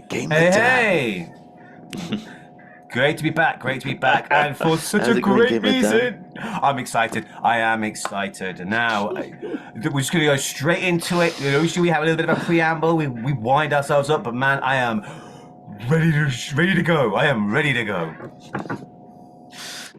Game of Hey, time. hey! Great to be back. Great to be back, and for such How's a it going, great Game of time? reason. I'm excited. I am excited. Now, we're just gonna go straight into it. Usually we have a little bit of a preamble. We wind ourselves up, but man, I am ready to go. I am ready to go.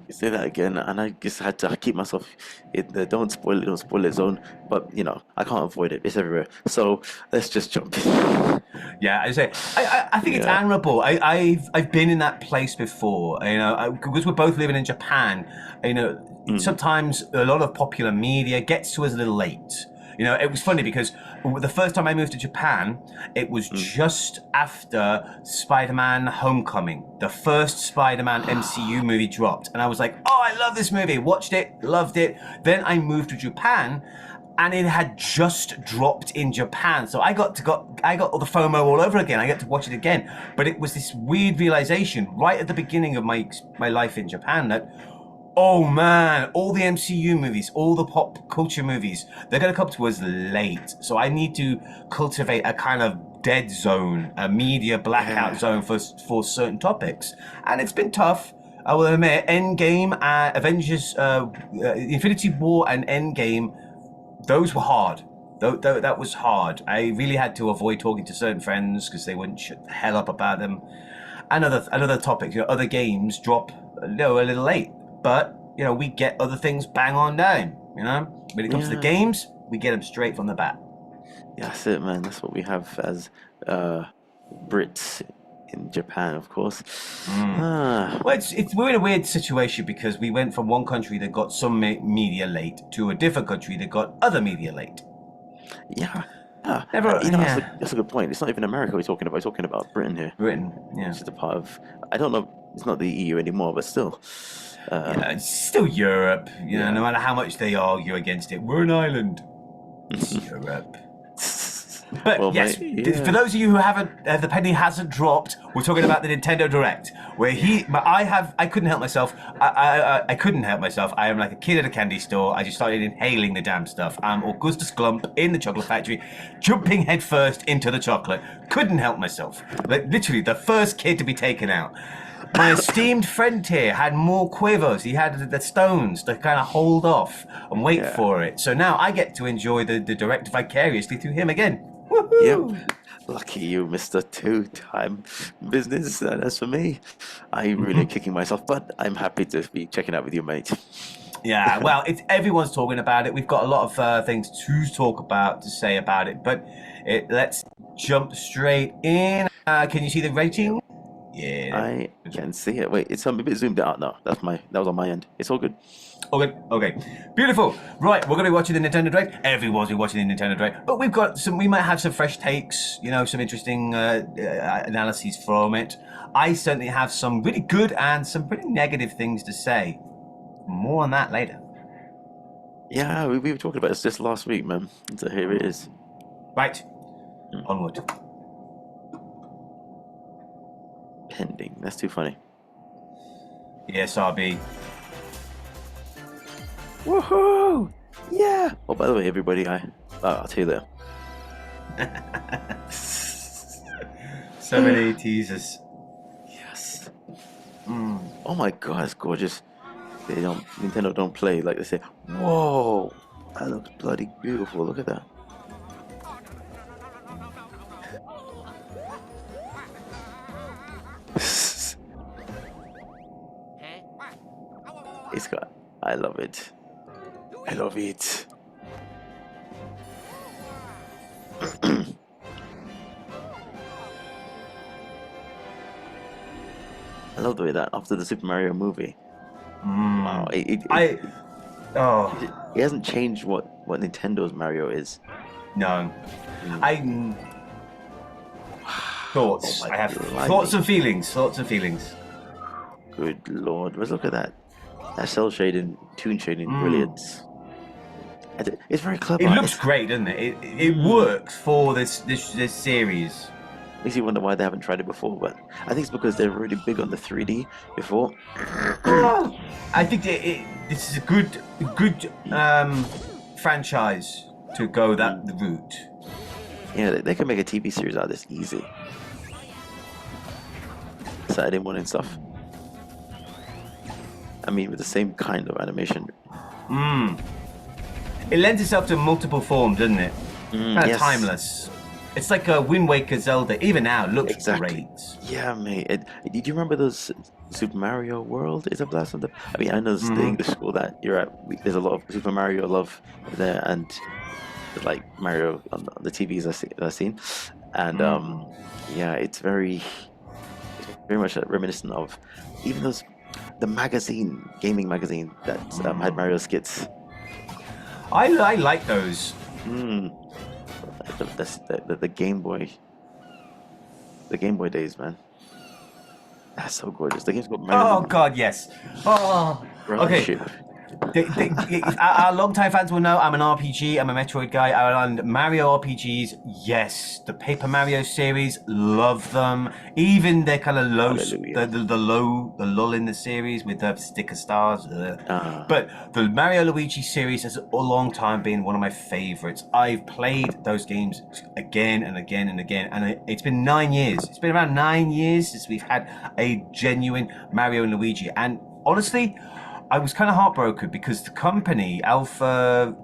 You say that again, and I just had to keep myself in the don't spoil it zone. But I can't avoid it. It's everywhere. So let's just jump in. Yeah, I say I think it's Yeah. admirable. I've been in that place before. Because we're both living in Japan. Mm, Sometimes a lot of popular media gets to us a little late. It was funny because the first time I moved to Japan, it was mm. just after Spider-Man: Homecoming, the first Spider-Man MCU movie dropped, and I was like, "Oh, I love this movie!" Watched it, loved it. Then I moved to Japan, and it had just dropped in Japan. So I got all the FOMO all over again. I get to watch it again. But it was this weird realization right at the beginning of my life in Japan that, oh man, all the MCU movies, all the pop culture movies, they're going to come to us late. So I need to cultivate a kind of dead zone, a media blackout Yeah. zone for certain topics. And it's been tough. I will admit, Endgame, Avengers, Infinity War, and Endgame, those were hard. That was hard. I really had to avoid talking to certain friends because they wouldn't shut the hell up about them. And other topics, other games drop, a little late, but we get other things bang on down. When it comes to the Yeah. games, we get them straight from the bat. Yeah, that's it, man. That's what we have as uh, Brits in Japan, of course. Ah, Well, we're in a weird situation because we went from one country that got some media late to a different country that got other media late. yeah. Yeah, Never, that's yeah. that's a good point. It's not even America we're talking about. We're talking about Britain here, Britain, which yeah. is a part of. I don't know. It's not the EU anymore, but still. Uh, Yeah, it's still Europe. No yeah. matter how much they argue against it, we're an island. It's Europe. But Well, yes, mate. for Yeah. those of you who haven't, the penny hasn't dropped. We're talking about the Nintendo Direct, where Yeah. I couldn't help myself. I couldn't help myself. I am like a kid at a candy store. I just started inhaling the damn stuff. I'm Augustus Glump in the chocolate factory, jumping headfirst into the chocolate. Couldn't help myself. Like literally the first kid to be taken out. My esteemed friend here had more quivers. He had the stones to kind of hold off and wait Yeah. for it. So now I get to enjoy the direct vicariously through him again. Yep. Woohoo! Lucky you, Mr. Two-time business. That's for me. I'm really kicking myself, but I'm happy to be checking out with you, mate. Yeah, well, everyone's talking about it. We've got a lot of things to talk about, to say about it, but let's jump straight in. Can you see the rating? Yeah. I can see it. Wait, it's a bit zoomed out now. That was on my end. It's all good. Okay, okay. Beautiful. Right, we're going to be watching the Nintendo Direct. Everyone's been watching the Nintendo Direct. But we might have some fresh takes, some interesting analyses from it. I certainly have some really good and some pretty negative things to say. More on that later. Yeah, we were talking about this just last week, man. So here it is. Right, onward. Pending. That's too funny. Yes, RB. Woohoo! Yeah! Oh, by the way, everybody, I'll tell you later. So many teasers. Yes. Oh my God, it's gorgeous. Nintendo don't play like they say. Whoa, that looks bloody beautiful. Look at that. It's got. I love it. I love it. I love the way that after the Super Mario movie, wow, I. Oh, it hasn't changed what Nintendo's Mario is. no. Mm. I. Thoughts. Oh my I have blimey. thoughts and feelings. Thoughts and feelings. Good lord, let's look at that. That cell shading, toon shading, brilliant. It's very clever. It looks great, doesn't it? It works for this series. Makes you wonder why they haven't tried it before, but I think it's because they're really big on the 3D before. I think this is a good franchise to go that route. Yeah, they can make a TV series out of this easy. Saturday morning stuff. I mean, with the same kind of animation. It lends itself to multiple forms, doesn't it? Kind of Yes. timeless. It's like a Wind Waker Zelda. Even now, it looks Exactly. great. Yeah, mate. Did you remember those Super Mario World is a blast from the? I mean, I know this is the English school that you're at. There's a lot of Super Mario love there, and like Mario on the TVs I've seen, and yeah, it's very much reminiscent of even those the gaming magazine that had Mario skits. I like those. The Game Boy, the Game Boy days, man. That's so gorgeous. The game's called Mario. Oh God, yes. Oh, okay. Ship. Our long-time fans will know I'm an RPG. I'm a Metroid guy. And Mario RPGs, yes. The Paper Mario series, love them. Even their kind of low, the lull in the series with the sticker stars. But the Mario Luigi series has a long time been one of my favorites. I've played those games again and again and again, and it's been 9 years. It's been around 9 years since we've had a genuine Mario and Luigi, and honestly, I was kind of heartbroken because the company Alphaville,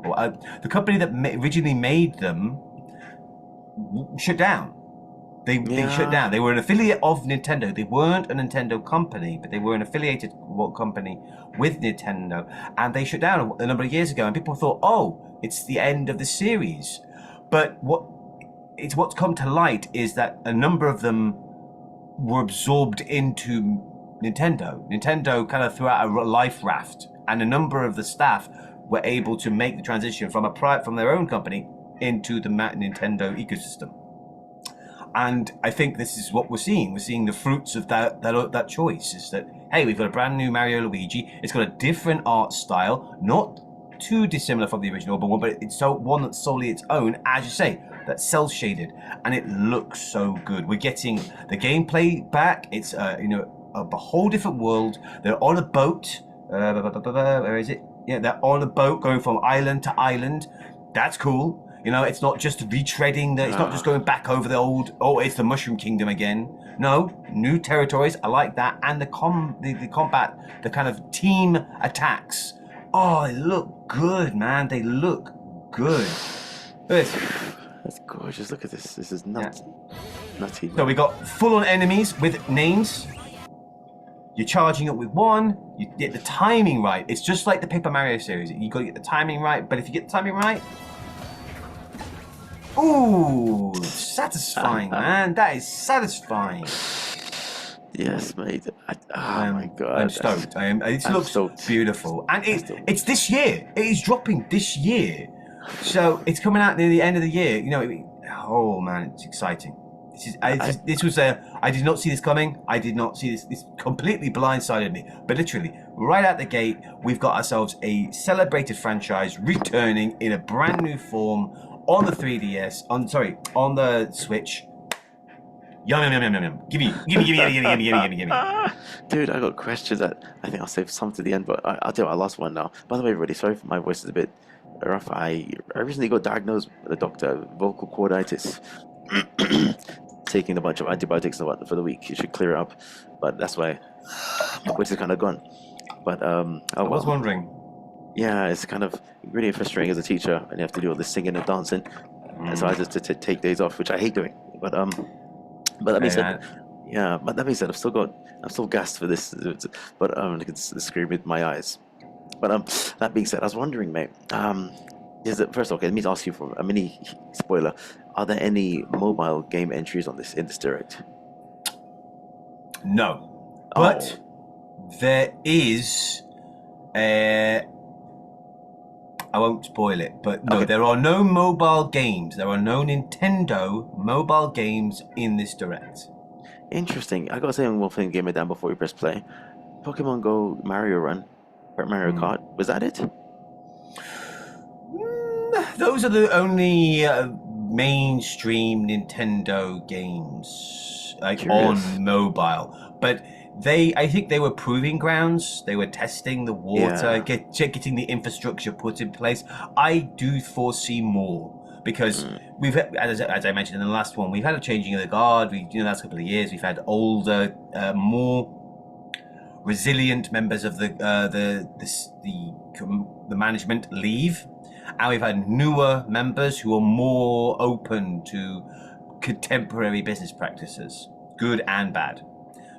or the company that originally made them, shut down. They shut down. They were an affiliate of Nintendo. They weren't a Nintendo company, but they were an affiliated company with Nintendo, and they shut down a number of years ago. And people thought, "Oh, it's the end of the series." But what's come to light is that a number of them were absorbed into Nintendo. Nintendo kind of threw out a life raft, and a number of the staff were able to make the transition from their own company into the Nintendo ecosystem. And I think this is what we're seeing. We're seeing the fruits of that choice. Is that, hey, we've got a brand new Mario Luigi. It's got a different art style, not too dissimilar from the original one, but it's one that's solely its own, as you say, that's cel shaded, and it looks so good. We're getting the gameplay back. It's a whole different world. They're on a boat. Where is it? Yeah, they're on a boat going from island to island. That's cool. It's not just retreading. It's not just going back over the old. Oh, it's the Mushroom Kingdom again. No, new territories. I like that, and the combat, the kind of team attacks. Oh, they look good, man. They look good. That's gorgeous. Look at this. This is nuts. Nutty. So we got full-on enemies with names. You're charging up with one. You get the timing right. It's just like the Paper Mario series. You got to get the timing right. But if you get the timing right, ooh, satisfying, man. That is satisfying. Yes, mate. Oh my God. I'm stoked. It looks beautiful, and it's this year. It is dropping this year, so it's coming out near the end of the year. Oh man, it's exciting. This was I did not see this coming. I did not see this. This completely blindsided me. But literally, right out the gate, we've got ourselves a celebrated franchise returning in a brand new form on the 3DS. On the Switch. Yum yum yum yum yum. Give me. Dude, I got questions that I think I'll save some to the end, but I'll tell you, I lost one now. By the way, everybody, sorry if my voice is a bit rough. I recently got diagnosed with a doctor, vocal corditis. Taking a bunch of antibiotics for the week. It should clear it up, but that's why my voice is kind of gone. But I was wondering. Yeah, it's kind of really frustrating as a teacher, and you have to do all this singing and dancing. And so I just to take days off, which I hate doing. But that being said, but that being said, I'm still gassed for this. But I can scream with my eyes. But that being said, I was wondering, mate. First of all, let me ask you for a mini spoiler. Are there any mobile game entries in this direct? No, but there is. I won't spoil it, but no, there are no mobile games. There are no Nintendo mobile games in this direct. Interesting. I gotta say one thing, game it down before we press play. Pokemon Go, Mario Run, or Mario Kart. Was that it? Those are the only mainstream Nintendo games on mobile, but I think they were proving grounds. They were testing the water, getting the infrastructure put in place. I do foresee more, because we've, as I mentioned in the last one, we've had a changing of the guard. We, the last couple of years, we've had older, more resilient members of the management leave, and we've had newer members who are more open to contemporary business practices, good and bad.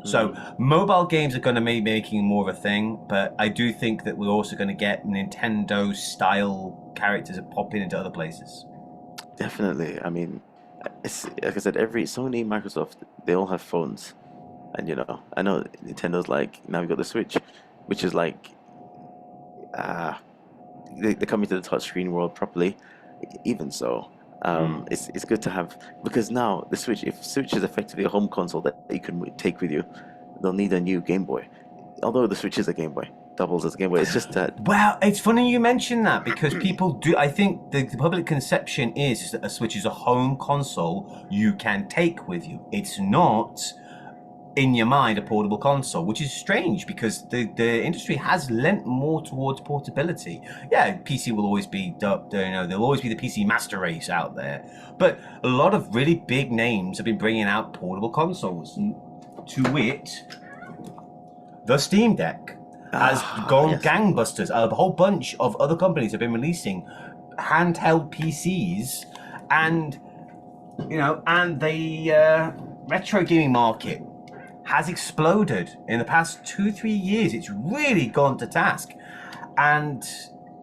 So mobile games are going to be making more of a thing, but I do think that we're also going to get Nintendo style characters popping into other places. Definitely. I mean, it's, like I said, every Sony, Microsoft, they all have phones. And I know Nintendo's like, now we've got the Switch, which is like, they're coming to the touchscreen world properly. Even so, it's good to have, because now the Switch, if Switch is effectively a home console that you can take with you, they'll need a new Game Boy. Although the Switch is a Game Boy, doubles as a Game Boy. It's just that. Well, it's funny you mention that, because people do. I think the public conception is that a Switch is a home console you can take with you. It's not, in your mind, a portable console, which is strange because the industry has lent more towards portability. Yeah, PC will always be, there'll always be the PC master race out there, but a lot of really big names have been bringing out portable consoles. To wit, the Steam Deck has gone gangbusters. A whole bunch of other companies have been releasing handheld PCs, and and the retro gaming market has exploded in the past 2-3 years. It's really gone to task, and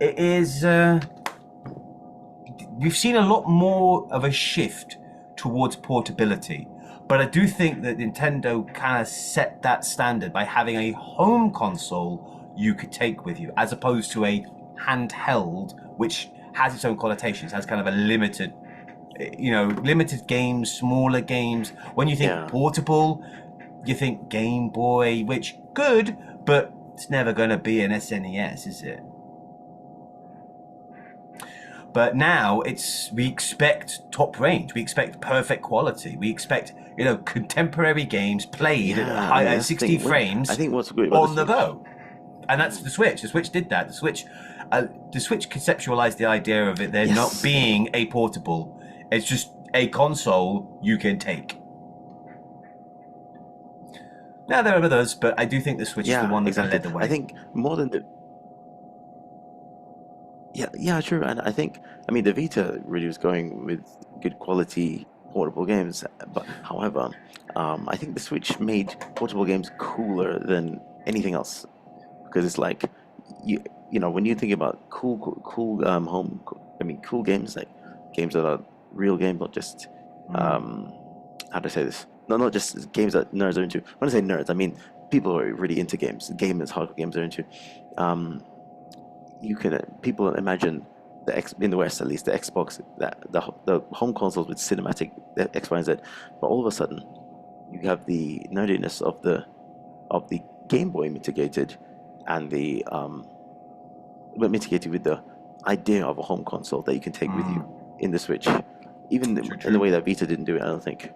it is. We've seen a lot more of a shift towards portability, but I do think that Nintendo kind of set that standard by having a home console you could take with you, as opposed to a handheld, which has its own connotations, has kind of a limited, limited games, smaller games. When you think portable, you think Game Boy, which good, but it's never going to be an SNES, is it? But now we expect top range, we expect perfect quality, we expect contemporary games played at 60 frames. I think what's good about on the go, and that's the Switch. The Switch did that. The Switch conceptualized the idea of it there not being a portable. It's just a console you can take. Now there are others, but I do think the Switch is the one that led the way. I think more than the. Yeah, true. And I think, the Vita really was going with good quality portable games. But however, I think the Switch made portable games cooler than anything else, because it's like, when you think about cool cool games, like games that are real games, not just how to say this. No, not just games that nerds are into. When I say nerds, I mean people who are really into games. Gamers, hardcore games are into. People imagine in the West, at least, the Xbox, the home consoles with cinematic X, Y, and Z. But all of a sudden, you have the nerdiness of the Game Boy mitigated, and mitigated with the idea of a home console that you can take with you in the Switch, even in the way that Vita didn't do it. I don't think.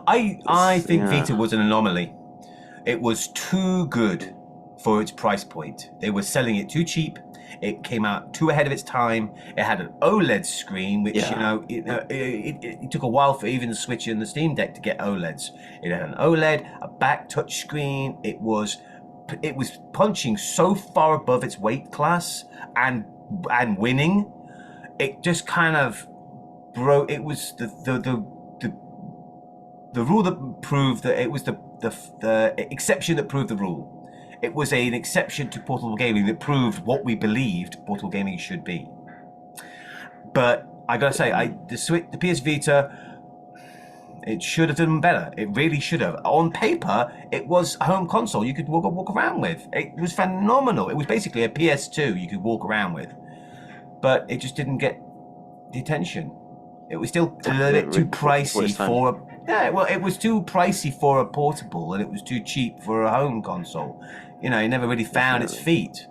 I think Vita was an anomaly. It was too good for its price point. They were selling it too cheap. It came out too ahead of its time. It had an OLED screen, which it took a while for even the Switch and the Steam Deck to get OLEDs. It had an OLED, a back touch screen. It was punching so far above its weight class and winning. It just kind of broke. It was the rule that proved that it was the exception that proved the rule. It was an exception to portable gaming that proved what we believed portable gaming should be. But I gotta say, the PS Vita, it should have done better. It really should have. On paper, it was a home console you could walk around with. It was phenomenal. It was basically a PS2 you could walk around with. But it just didn't get the attention. It was still a little bit too pricey for it was too pricey for a portable, and it was too cheap for a home console. It never really found its feet,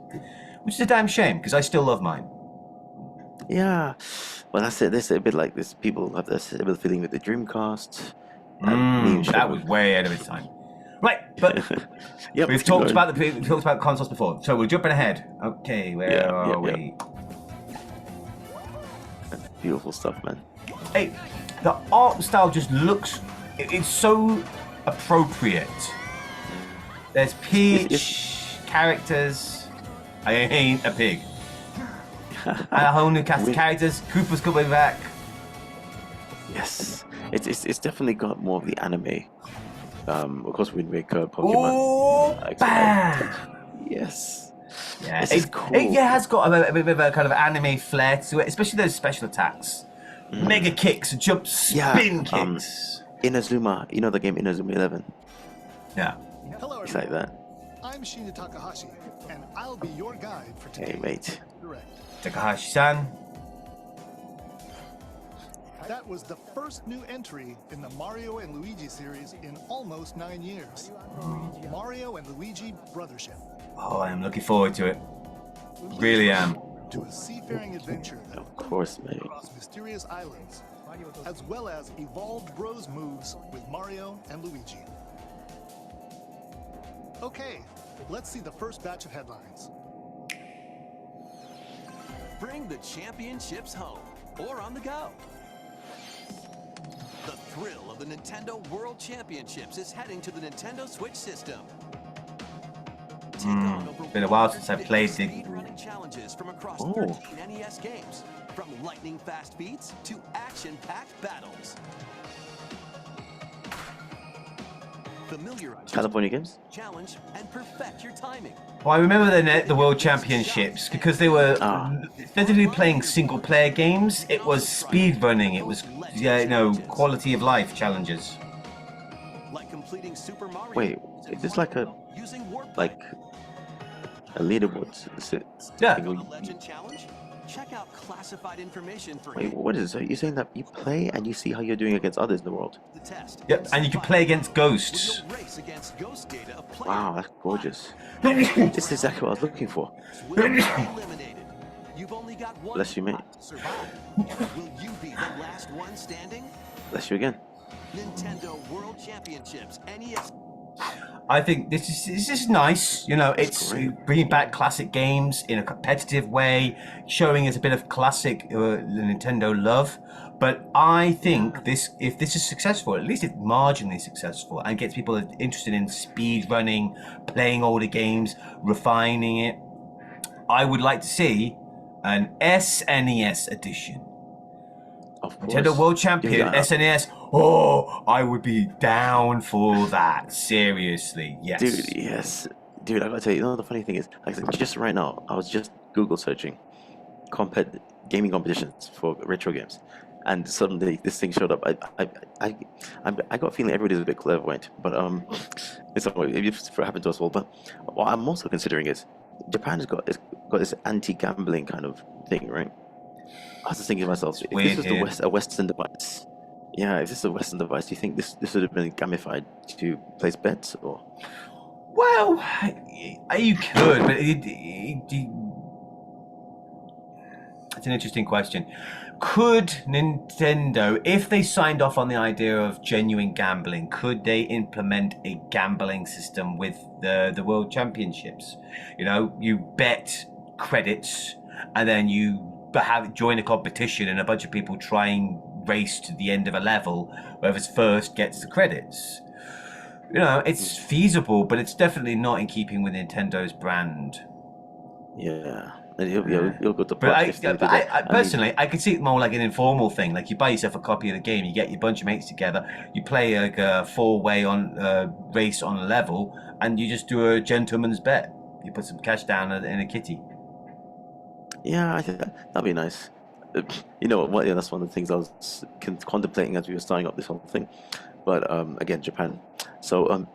which is a damn shame, because I still love mine. Yeah, well, that's it. This is a bit like this. People have this similar feeling with the Dreamcast. That was way ahead of its time. Right, but we've talked about consoles before, so we're jumping ahead. Okay, where are we? Beautiful stuff, man. Hey, the art style just looks. It's so appropriate. There's Peach characters. I ain't a pig. And a whole new cast of characters. Koopa's coming back. Yes, it's definitely got more of the anime. Of course, Wind Waker, Pokemon. Oh, bam! Yes. Yeah, This is cool. It has got a bit of a kind of anime flair to it, especially those special attacks. Mega kicks, jump, spin kicks. Inazuma, you know the game Inazuma 11? Yeah. Hello, It's like that. I'm Shinya Takahashi, and I'll be your guide for today. Hey, mate. Direct. Takahashi-san. That was the first new entry in the Mario and Luigi series in almost 9 years. Mario and Luigi Brothership. Oh, I am looking forward to it. Really am. To a seafaring adventure that Of course, mate. across mysterious islands, as well as evolved Bros moves with Mario and Luigi. Okay, let's see the first batch of headlines. Bring the championships home or on the go. The thrill of the Nintendo World Championships is heading to the Nintendo Switch system. Take on over Been a while since I've played the- speedrunning challenges from across Oh. 13 NES games, from lightning fast beats to action-packed battles. Familiarize California Games? challenge, and perfect your timing. Well, I remember the World Championships because they were instead of playing single player games, it was speed running. It was quality of life challenges. Like completing Super Mario. Wait, is this like a using warp leaderboard? Is it? Yeah. on a legend challenge? Check out classified information for Wait, what is it? So you're saying that you play and you see how you're doing against others in the world? the test. Yep, and you can play against ghosts. You'll race against ghost data of players Wow, that's gorgeous. This is exactly what I was looking for. will be eliminated. You've only got one Bless you, mate. shot to survive. Will you be the last one standing? Bless you again. Nintendo World Championships, NES. I think this is nice. You know, it's great. bringing back classic games in a competitive way, showing us a bit of classic Nintendo love. But I think if this is successful, at least it's marginally successful and gets people interested in speed running, playing older games, refining it. I would like to see an SNES edition. Of course. Nintendo World Champion, Dude, SNES. Oh, I would be down for that. Seriously, yes. Dude, yes. Dude, I gotta tell you, the funny thing is, like I said, just right now, I was just Google searching gaming competitions for retro games, and suddenly this thing showed up. I got a feeling everybody's a bit clairvoyant, but it's it happened to us all. But what I'm also considering is Japan's got this anti-gambling kind of thing, right? I was just thinking to myself, if weird this was a Western device, yeah, if this is a Western device, do you think this would have been gamified to place bets or? Well, you could, but it's an interesting question. Could Nintendo, if they signed off on the idea of genuine gambling, could they implement a gambling system with the World Championships? You know, you bet credits, and then you join a competition, and a bunch of people try and race to the end of a level. Whoever's first gets the credits. You know, it's feasible, but it's definitely not in keeping with Nintendo's brand. Yeah, and you'll go to But I practice. personally, I could see it more like an informal thing. Like you buy yourself a copy of the game, you get your bunch of mates together, you play like a four-way race on a level, and you just do a gentleman's bet. You put some cash down in a kitty. Yeah, I think that'd be nice. You know what? Yeah, that's one of the things I was contemplating as we were starting up this whole thing. But again, Japan. So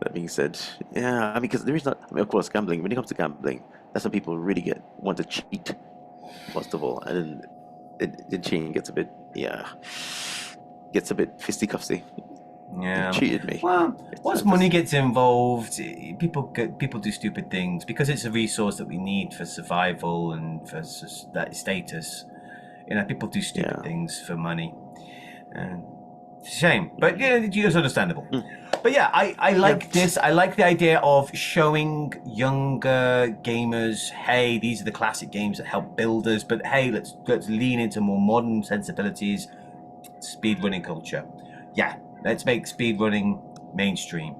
that being said, yeah, I mean, because there is not. I mean, of course, gambling. When it comes to gambling, that's when people really want to cheat, first of all, and then the cheating gets a bit fisticuffsy. Yeah. You cheated me. Well, once money gets involved, people do stupid things because it's a resource that we need for survival and for that status. You know, people do stupid things for money. Shame, but yeah, it's understandable. But yeah, I like this. I like the idea of showing younger gamers, hey, these are the classic games that help build us, but hey, let's lean into more modern sensibilities, speedrunning culture. Yeah, let's make speedrunning mainstream.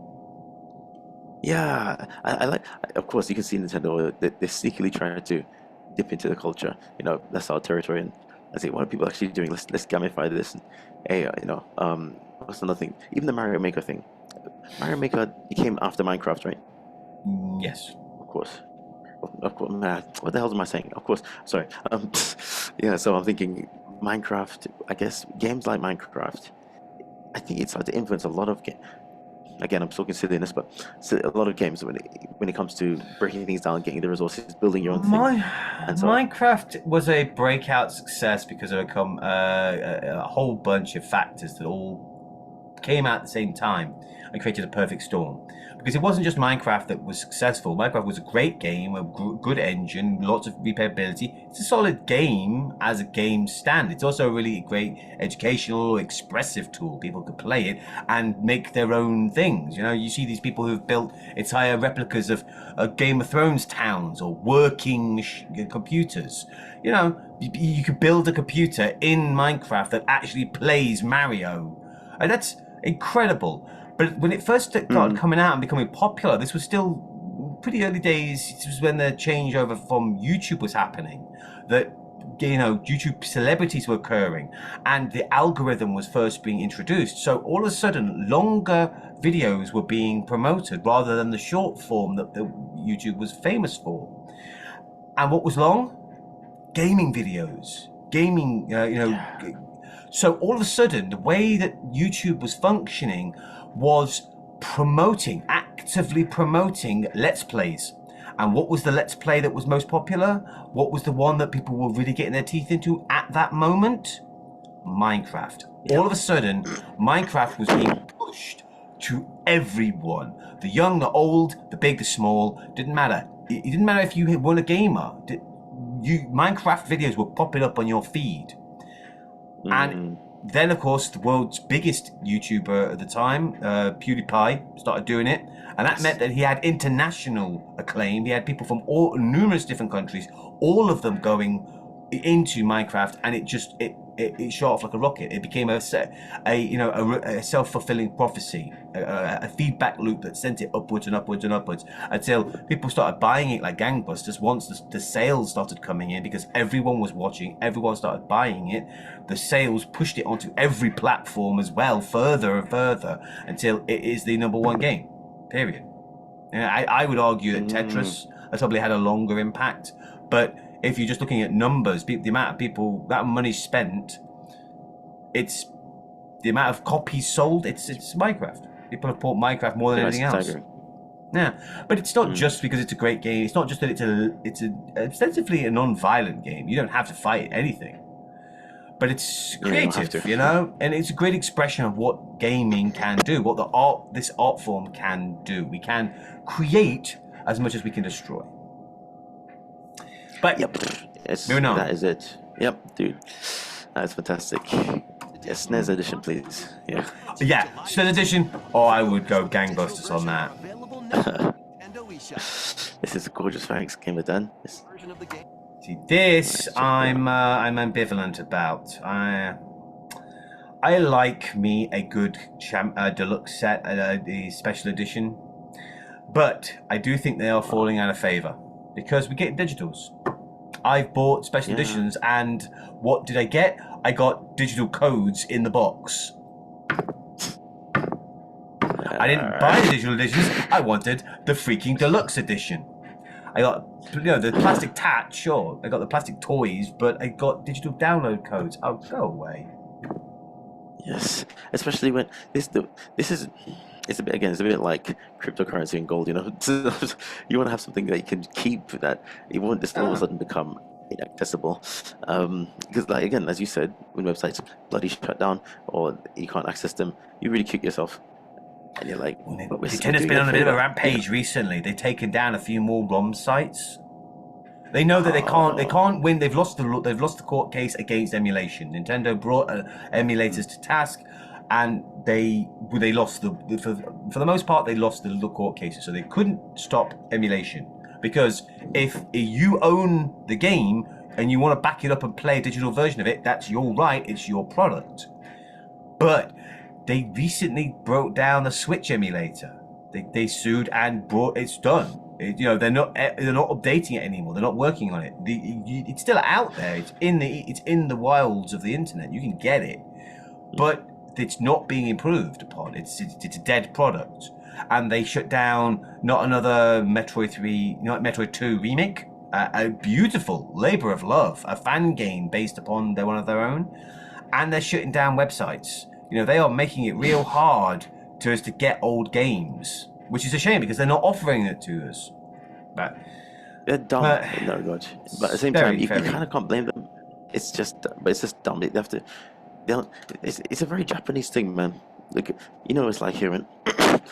Yeah, I like. Of course, you can see Nintendo. They're sneakily trying to dip into the culture. That's our territory. And I say, what are people actually doing? Let's gamify this. And, hey, what's another thing? Even the Mario Maker thing. Mario Maker, it came after Minecraft, right? Yes. Of course. Of course. Man, what the hell am I saying? Of course. Sorry. Yeah. So I'm thinking Minecraft. I guess games like Minecraft. I think it's started to influence a lot of games. Again, I'm talking silliness, but a lot of games when it comes to breaking things down, getting the resources, building your own thing. And so, Minecraft was a breakout success because of a whole bunch of factors that all came out at the same time and created a perfect storm. Because it wasn't just Minecraft that was successful. Minecraft was a great game, a good engine, lots of replayability. It's a solid game as a game stand. It's also a really great educational, expressive tool. People could play it and make their own things. You see these people who've built entire replicas of Game of Thrones towns or working computers. You could build a computer in Minecraft that actually plays Mario. And that's incredible. But when it first started coming out and becoming popular, this was still pretty early days. This was when the changeover from YouTube was happening. That YouTube celebrities were occurring, and the algorithm was first being introduced. So all of a sudden, longer videos were being promoted rather than the short form that the YouTube was famous for. And what was long? Gaming videos. Gaming, So all of a sudden, the way that YouTube was functioning was actively promoting Let's Plays. And what was the Let's Play that was most popular? What was the one that people were really getting their teeth into at that moment? Minecraft. All of a sudden, Minecraft was being pushed to everyone. The young, the old, the big, the small, didn't matter. It didn't matter if you weren't a gamer. Minecraft videos were popping up on your feed. And then, of course, the world's biggest YouTuber at the time, PewDiePie, started doing it. And that meant that he had international acclaim. He had people from numerous different countries, all of them going into Minecraft, and it shot off like a rocket. It became a self-fulfilling prophecy, a feedback loop that sent it upwards and upwards and upwards until people started buying it like gangbusters. Once the sales started coming in, because everyone was watching, everyone started buying it, the sales pushed it onto every platform as well, further and further, until it is the #1 game, period. I would argue that Tetris has probably had a longer impact, but if you're just looking at numbers, the amount of people, that money spent, it's the amount of copies sold, it's Minecraft. People have bought Minecraft more than anything else. Yeah, but it's not just because it's a great game. It's not just that it's ostensibly a non-violent game. You don't have to fight anything. But it's creative, and it's a great expression of what gaming can do, what this art form can do. We can create as much as we can destroy. But moving on. That is it. Yep, dude. That is fantastic. Yes, SNES edition, please. Yeah. Yeah, SNES edition. Oh, I would go gangbusters on that. This is a gorgeous thanks game of done. See, this I'm ambivalent about. I like me a good deluxe set, a special edition, but I do think they are falling out of favor because we get digitals. I've bought special editions, and what did I get? I got digital codes in the box. I didn't buy the digital editions. I wanted the freaking deluxe edition. I got, the plastic tat, sure. I got the plastic toys, but I got digital download codes. Oh, go away. Yes, especially when it's a bit like cryptocurrency and gold. You want to have something that you can keep, that it won't just all of a sudden become inaccessible. Because, like, again, as you said, when websites bloody shut down or you can't access them, you really kick yourself. And you're like, Nintendo's been on a bit of a rampage recently. They've taken down a few more ROM sites. They know that they can't win. They've lost the court case against emulation. Nintendo brought emulators to task, and they lost for the most part they lost the little court cases, so they couldn't stop emulation, because if you own the game and you want to back it up and play a digital version of it, that's your right, it's your product. But they recently broke down the Switch emulator. They sued and brought it's done. They're not updating it anymore. They're not working on it. It's still out there. It's in the wilds of the internet. You can get it, but it's not being improved upon. It's a dead product, and they shut down not another Metroid 2 remake, a beautiful labor of love, a fan game based upon one of their own, and they're shutting down websites. They are making it real hard to us to get old games, which is a shame because they're not offering it to us. But they're dumb in that regard. But at the same time, you kind of can't blame them. It's just dumb. They have to. It's a very Japanese thing, man. Look, it's like here.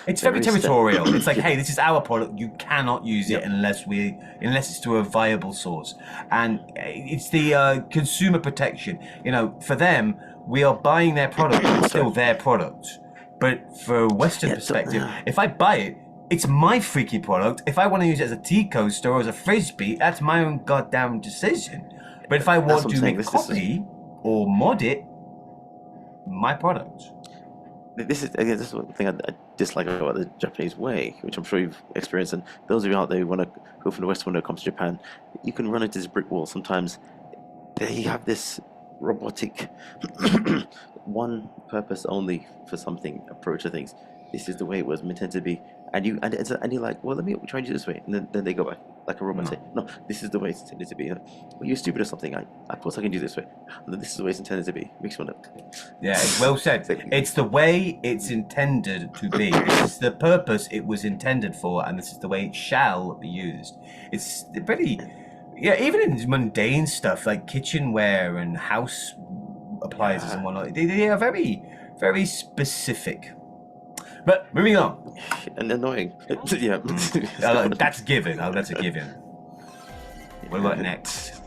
It's very territorial. It's like, hey, this is our product. You cannot use it unless it's to a viable source. And it's the consumer protection. For them, we are buying their product. It's still their product. But for a Western perspective, if I buy it, it's my freaky product. If I want to use it as a tea coaster or as a frisbee, that's my own goddamn decision. But if I want to make a copy or mod it, my product. This is one thing I dislike about the Japanese way, which I'm sure you've experienced. And those of you out there who want to go from the West when it comes to Japan, you can run into this brick wall. Sometimes they have this robotic one purpose only for something approach to things. This is the way it was intended to be, and you're like, well, let me try and do it this way, and then they go back like a robot and say, no, this is the way it's intended to be. Well, you're stupid or something. Of course I can do this way. And then this is the way it's intended to be. Makes one up. Yeah, it's well said. It's the way it's intended to be. This is the purpose it was intended for, and this is the way it shall be used. It's pretty. Yeah, even in mundane stuff like kitchenware and house appliances and whatnot, they are very, very specific. But moving on. And annoying. Yeah. That's given. That's a given. What about next?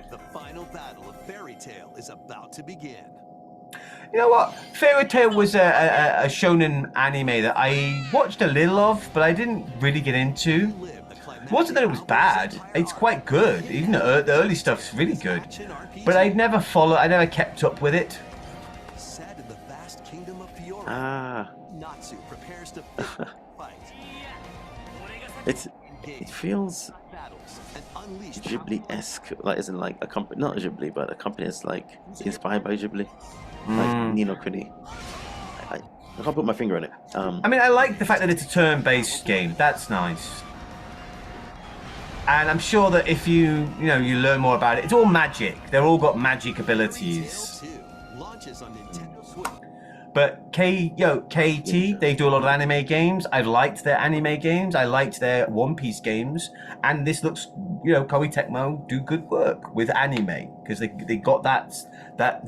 The final battle of Fairy Tail is about to begin. You know what? Fairy Tail was a shonen anime that I watched a little of, but I didn't really get into. It wasn't that it was bad. It's quite good. Even the early stuff's really good. But I never kept up with it. Set in the vast kingdom of Fiora, Natsu prepares to fight. It feels Ghibli-esque, like isn't like a company, not Ghibli, but a company that's like inspired by Ghibli, like Ni no Kuni. I can't put my finger on it. I mean, I like the fact that it's a turn-based game. That's nice. And I'm sure that if you learn more about it, it's all magic. They've all got magic abilities. But KT, they do a lot of anime games. I liked their anime games. I liked their One Piece games. And this looks, Koei Tecmo do good work with anime because they got that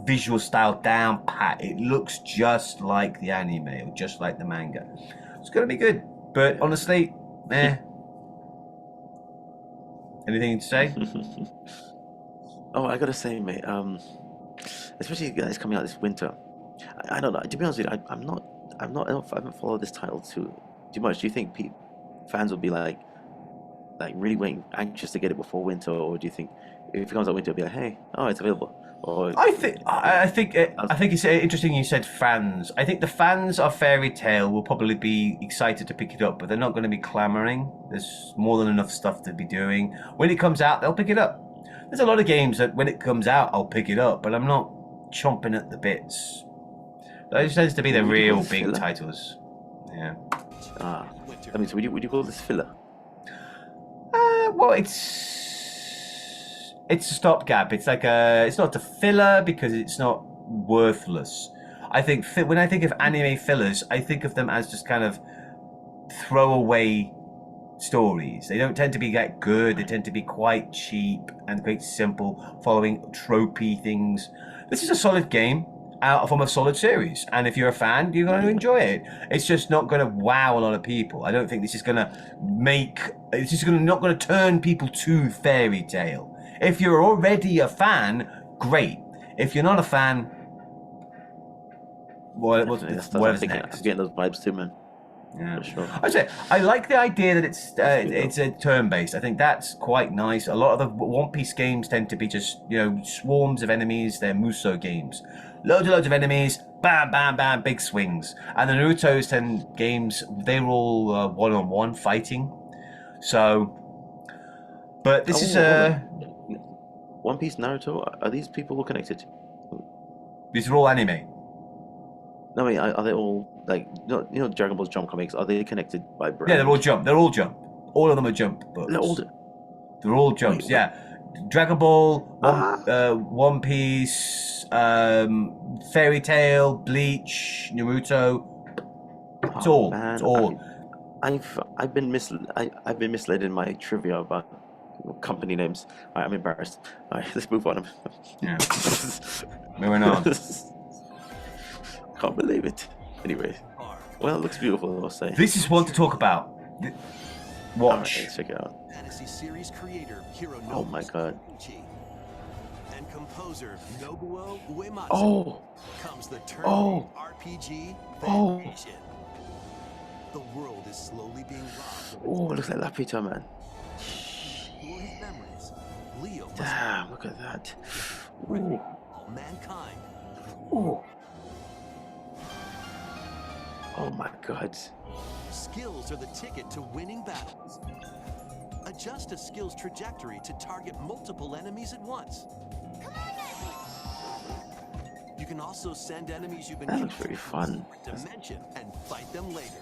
visual style down pat. It looks just like the anime or just like the manga. It's going to be good. But honestly, Anything to say? Oh, I gotta say, mate. Especially guys coming out this winter. I don't know. To be honest with you, I haven't followed this title too much. Do you think fans will be like really anxious to get it before winter, or do you think if it comes out winter, it'll be like, hey, it's available? Or I think it's interesting you said fans. I think the fans of Fairy Tail will probably be excited to pick it up, but they're not going to be clamoring. There's more than enough stuff to be doing. When it comes out, they'll pick it up. There's a lot of games that when it comes out, I'll pick it up, but I'm not chomping at the bits. Those tends to be the real big titles. Yeah. I mean, so would you call this filler? Well, it's a stopgap. It's like it's not a filler because it's not worthless. I think when I think of anime fillers, I think of them as just kind of throwaway stories. They don't tend to be that good. They tend to be quite cheap and quite simple, following tropey things. This is a solid game out from a solid series, and if you're a fan, you're going to enjoy it. It's just not going to wow a lot of people. I don't think this is going to not going to turn people to Fairy Tail. If you're already a fan, great. If you're not a fan, what's That's whatever's I'm next. getting those vibes too, man. Yeah. For sure. I say I like the idea that it's a turn-based. I think that's quite nice. A lot of the One Piece games tend to be just swarms of enemies. They're Muso games, loads of enemies, bam, bam, bam, big swings. And the Naruto's 10 games, they're all one-on-one fighting. So, but this is One Piece, Naruto. Are these people all connected? these are all anime. No, I mean, are they all like Dragon Ball's Jump comics? Are they connected by brand? Yeah, they're all jump. They're all jump. All of them are jump books. They're all jumps. Wait, yeah, Dragon Ball, One Piece, Fairy Tail, Bleach, Naruto. It's all. Man, It's all. I've been misled in my trivia about company names. I'm embarrassed. All right, let's move on. Yeah. Moving on. Can't believe it. Anyway, well, it looks beautiful, I'll say. This is one to talk about. Watch. All right, let's check it out. Fantasy series creator Hironobu Oh my god. Sakaguchi and composer Nobuo Uematsu Oh. comes the Oh. RPG Oh. Nation. The world is slowly being robbed of Oh, it looks like Lapita, man. all his memories. Leo must Damn, look at that. Ooh. All mankind. Ooh. Oh my god. Skills are the ticket to winning battles. Adjust a skill's trajectory to target multiple enemies at once. You can also send enemies you've been That looks very fun. dimension and fight them later.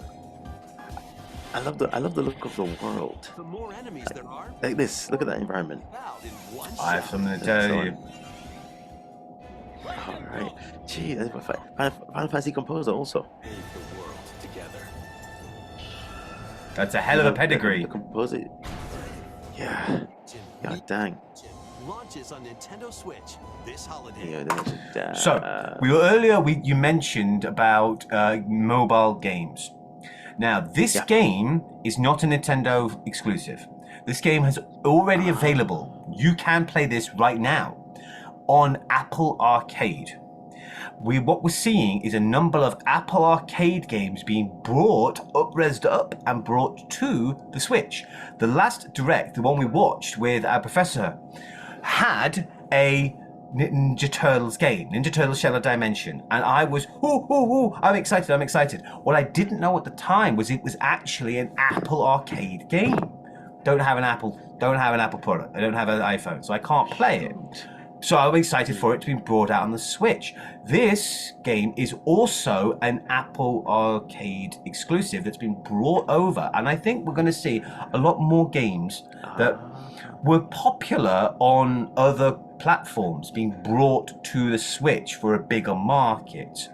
I love the look of the world. The more enemies there are, Like this. Look at that environment. out in one I have shot. something to tell you. All right. Gee, that's my Final Fantasy composer also. Build the world together. That's a hell of a pedigree. The composer. Yeah. God dang. Launches on Nintendo Switch this holiday. Yeah, they mentioned that. So you mentioned about mobile games. Now this game is not a Nintendo exclusive. This game has already available. You can play this right now on Apple Arcade. What we're seeing is a number of Apple Arcade games being resed up and brought to the Switch. The last Direct, the one we watched with our professor, had a Ninja Turtles game, Ninja Turtles Shadow Dimension, and I was, I'm excited. What I didn't know at the time was it was actually an Apple Arcade game. Don't have an Apple product. I don't have an iPhone, so I can't play it. So I'm excited for it to be brought out on the Switch. This game is also an Apple Arcade exclusive that's been brought over, and I think we're going to see a lot more games that were popular on other platforms being brought to the Switch for a bigger market.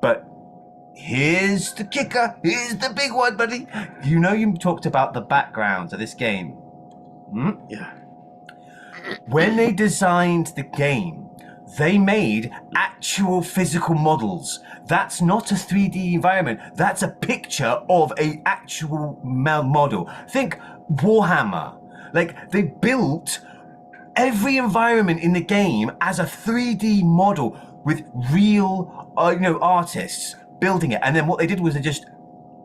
But here's the kicker, here's the big one, buddy. You talked about the backgrounds of this game. Yeah. When they designed the game, they made actual physical models. That's not a 3D environment. That's a picture of an actual model. Think Warhammer. Like, they built every environment in the game as a 3D model with real, artists building it. And then what they did was they just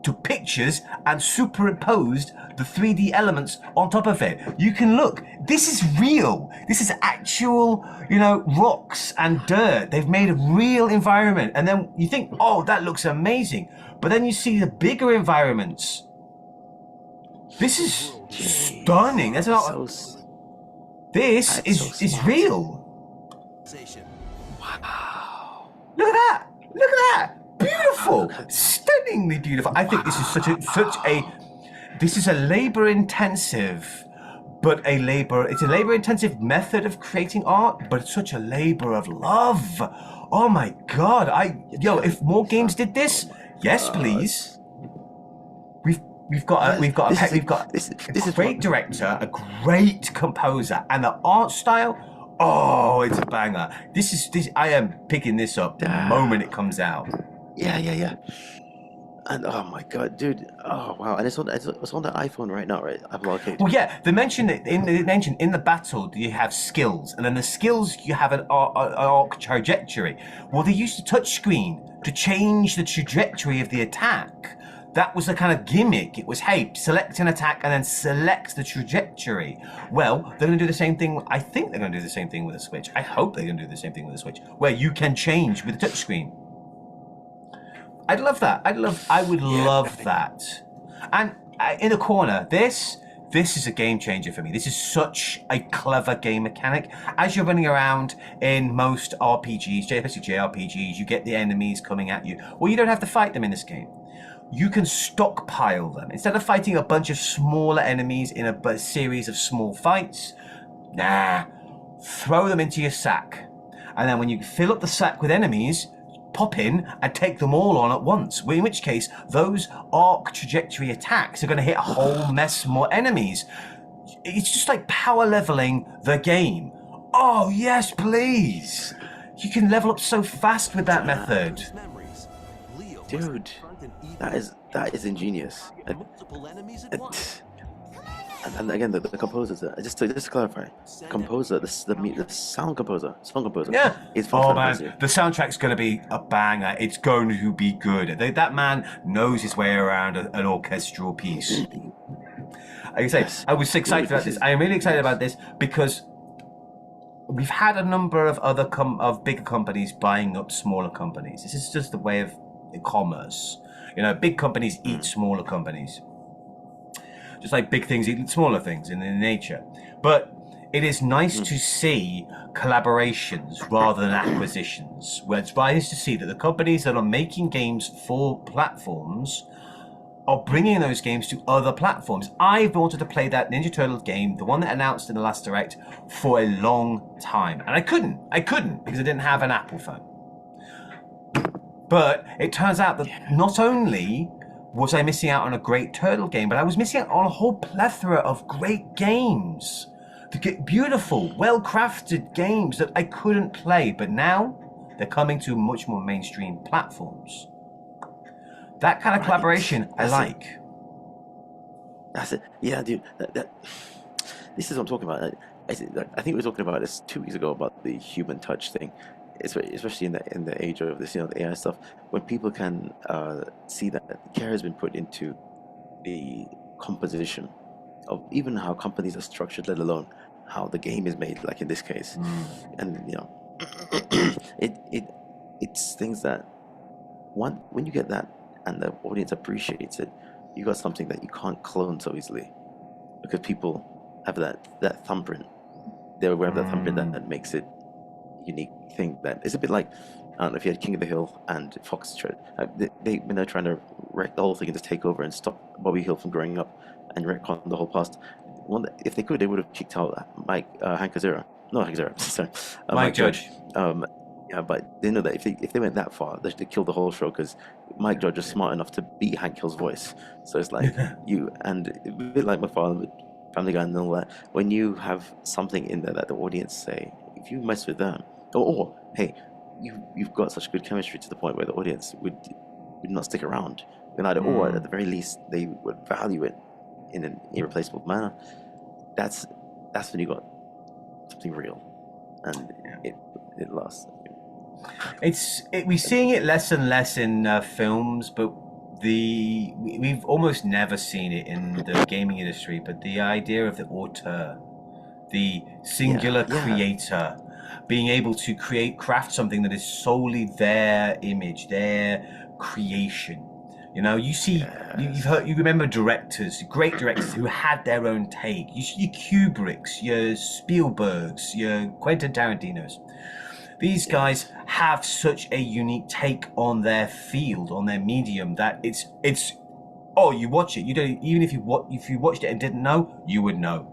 took pictures and superimposed the 3D elements on top of it. You can look, this is real. This is actual, rocks and dirt. They've made a real environment. And then you think, oh, that looks amazing. But then you see the bigger environments. This is stunning. That's not. This is real. Wow. Look at that. Look at that. Beautiful. Stunningly beautiful. I think this is this is a labor-intensive, it's a labor-intensive method of creating art, but it's such a labor of love. Oh my God. If more games did this, yes, please. We've got a great director, a great composer, and the art style. Oh, it's a banger. I am picking this up the moment it comes out. Yeah. And oh my god, dude! Oh wow! And it's on the iPhone right now, right? Apple Arcade. Well, yeah, they mentioned it in the battle. You have skills, and then the skills you have an arc trajectory. Well, they used a touch screen to change the trajectory of the attack. That was the kind of gimmick. It was, hey, select an attack and then select the trajectory. Well, they're going to do the same thing. I think they're going to do the same thing with the Switch. I hope they're going to do the same thing with the Switch, where you can change with the touch screen. I'd love that. I would love that. And in the corner, this is a game changer for me. This is such a clever game mechanic. As you're running around in most RPGs, especially JRPGs, you get the enemies coming at you. Well, you don't have to fight them in this game. You can stockpile them. Instead of fighting a bunch of smaller enemies in a series of small fights, throw them into your sack. And then when you fill up the sack with enemies, pop in and take them all on at once. In which case, those arc trajectory attacks are going to hit a whole mess more enemies. It's just like power leveling the game. Oh, yes, please. You can level up so fast with that method. Dude, that is ingenious. And again, the composers, just to clarify, composer, the song composer, yeah, is oh man, the soundtrack's going to be a banger. It's going to be good. That man knows his way around an orchestral piece. Like I say, yes. I was excited about this. I am really excited about this because we've had a number of other bigger companies buying up smaller companies. This is just the way of commerce. You know, big companies eat smaller companies. Just like big things eat smaller things in nature. But it is nice to see collaborations rather than acquisitions. Where it's nice to see that the companies that are making games for platforms are bringing those games to other platforms. I've wanted to play that Ninja Turtles game, the one that announced in the last Direct, for a long time. And I couldn't because I didn't have an Apple phone. But it turns out that not only was I missing out on a great turtle game, but I was missing out on a whole plethora of great games. Beautiful, well-crafted games that I couldn't play, but now they're coming to much more mainstream platforms. That kind of collaboration, I like. That's it. Yeah, dude. This is what I'm talking about. I think we were talking about this 2 weeks ago about the human touch thing. Especially in the age of this, the AI stuff, when people can see that care has been put into the composition of even how companies are structured, let alone how the game is made, like in this case. And it's things that when you get that and the audience appreciates it, you got something that you can't clone so easily because people have that thumbprint. They're aware of that thumbprint that makes it unique thing. That it's a bit like, I don't know if you had King of the Hill and Foxtrot. When they're trying to wreck the whole thing and just take over and stop Bobby Hill from growing up and retcon the whole past. If they could, they would have kicked out Hank Azaria. No, Hank Azaria. Sorry, Mike Judge. Yeah, but they know that if they went that far, they should kill the whole show because Mike Judge is smart enough to beat Hank Hill's voice. So it's like and a bit like my father with Family Guy and all that. When you have something in there that the audience say, if you mess with them, or hey, you've got such good chemistry to the point where the audience would not stick around. And either or, at the very least, they would value it in an irreplaceable manner. That's when you got something real, and it lasts. We're seeing it less and less in films, but we've almost never seen it in the gaming industry. But the idea of the auteur, the singular creator, being able to craft something that is solely their image, their creation. You remember directors, great directors who had their own take. Your Kubricks, your Spielbergs, your Quentin Tarantinos. These guys have such a unique take on their field, on their medium, that it's you watch it. You don't even if you watched it and didn't know, you would know.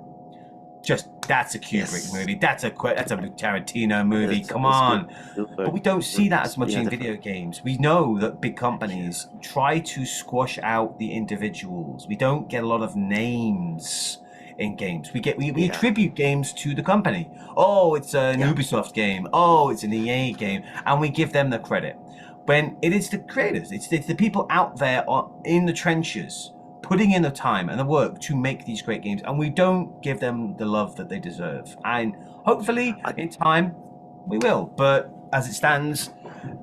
That's a Kubrick movie. That's a Tarantino movie. Come on. But we don't see that as much in video games. We know that big companies try to squash out the individuals. We don't get a lot of names in games. We attribute games to the company. Oh, it's an Ubisoft game. Oh, it's an EA game, and we give them the credit. When it is the creators, it's the people out there in the trenches, putting in the time and the work to make these great games, and we don't give them the love that they deserve. And hopefully, in time, we will. But as it stands,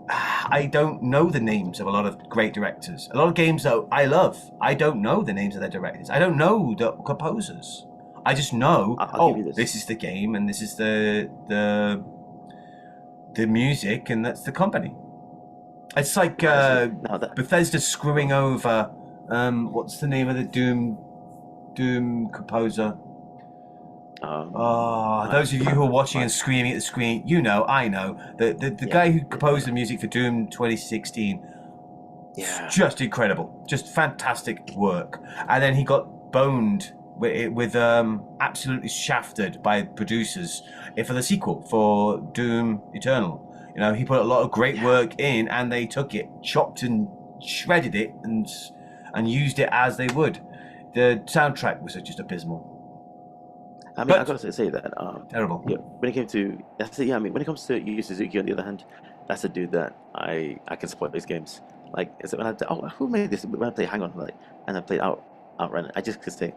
I don't know the names of a lot of great directors. A lot of games that I love, I don't know the names of their directors. I don't know the composers. I just know, this is the game, and this is the music, and that's the company. It's like Bethesda screwing over. What's the name of the Doom composer? Those of you who are watching and screaming at the screen, you know, I know. The guy who composed the music for Doom 2016, just incredible. Just fantastic work. And then he got boned with absolutely shafted by producers for the sequel for Doom Eternal. You know, he put a lot of great work in, and they took it, chopped and shredded it, and used it as they would. The soundtrack was just abysmal. I mean, I gotta say that terrible. Yeah, when it came to when it comes to Yu Suzuki, on the other hand, that's a dude that I can support these games. Like, when who made this? When I play Hang On, and I played Outrun, I just could say,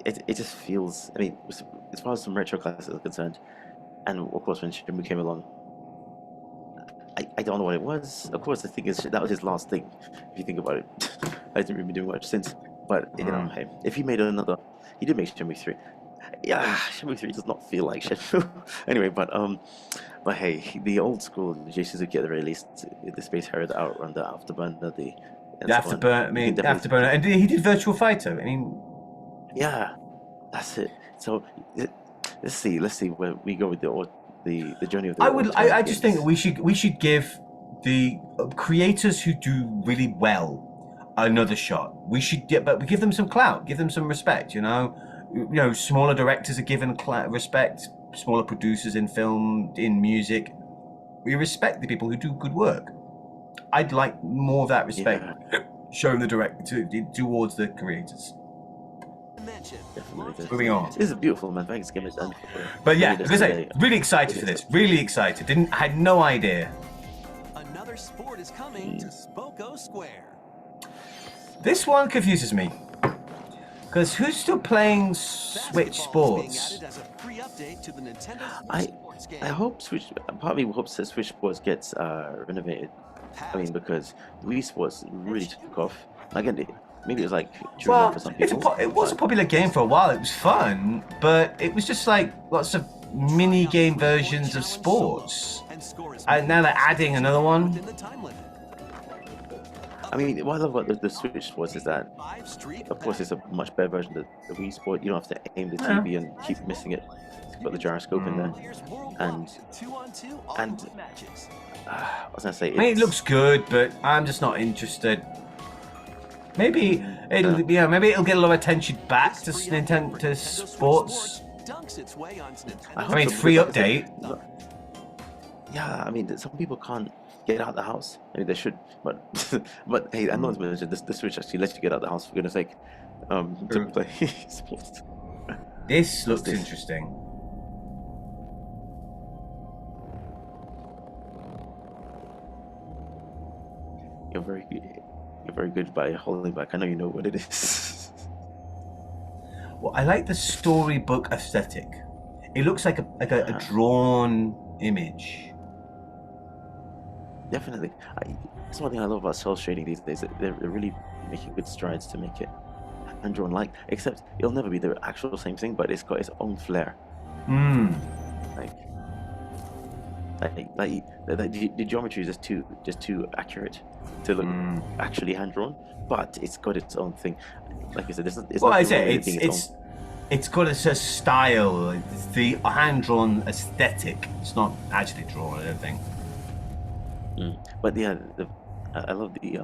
it just feels. I mean, as far as some retro classics are concerned, and of course when Shenmue came along, I don't know what it was. Of course, the thing is that was his last thing. If you think about it, I didn't really do much since. But you know, hey, if he made another, he did make Shenmue 3. Yeah, Shenmue 3 does not feel like Shenmue. Anyway, but hey, the old school J Suzuki at the very least, the Space Harrier, the Outrun, the Afterburner, the Afterburner. I mean, Afterburner, and he did Virtual Fighter. I mean, yeah, that's it. So let's see where we go with the journey of the. I just think we should give the creators who do really well another shot. We give them some clout, give them some respect. You know, smaller directors are given respect. Smaller producers in film, in music, we respect the people who do good work. I'd like more of that respect shown towards the creators. Definitely. Moving on. This is beautiful, man. Thanks, give it done. But yeah, as I say, really excited for this. Really excited. Had no idea. Another sport is coming to Spoko Square. This one confuses me. Because who's still playing Switch Sports? I hope part of me hopes that Switch Sports gets renovated. I mean, because Wii Sports really took off. Again, maybe it was like for some people. It was a popular game for a while. It was fun, but it was just like lots of mini game versions of sports. And now they're adding another one. I mean, what I love about the Switch Sports is that, of course, it's a much better version of the Wii Sport. You don't have to aim the TV and keep missing it. It's got the gyroscope in there, and I was gonna say, I mean, it looks good, but I'm just not interested. Maybe it'll get a lot of attention back to Nintendo to sports. I mean, free update. Yeah, I mean, some people can't get out of the house. I mean, they should, but hey, I'm not mentioned the Switch actually lets you get out of the house, for goodness sake, to play sports. This looks interesting. You're very good by holding back. I know you know what it is. Well, I like the storybook aesthetic. It looks like a drawn image. Definitely. That's one thing I love about cel shading these days. They're really making good strides to make it hand-drawn like. Except it'll never be the actual same thing, but it's got its own flair. The geometry is just too accurate to look actually hand-drawn, but it's got its own thing. Like I said, it's got a style. It's the hand-drawn aesthetic. It's not actually drawn, I don't think. But yeah, I love the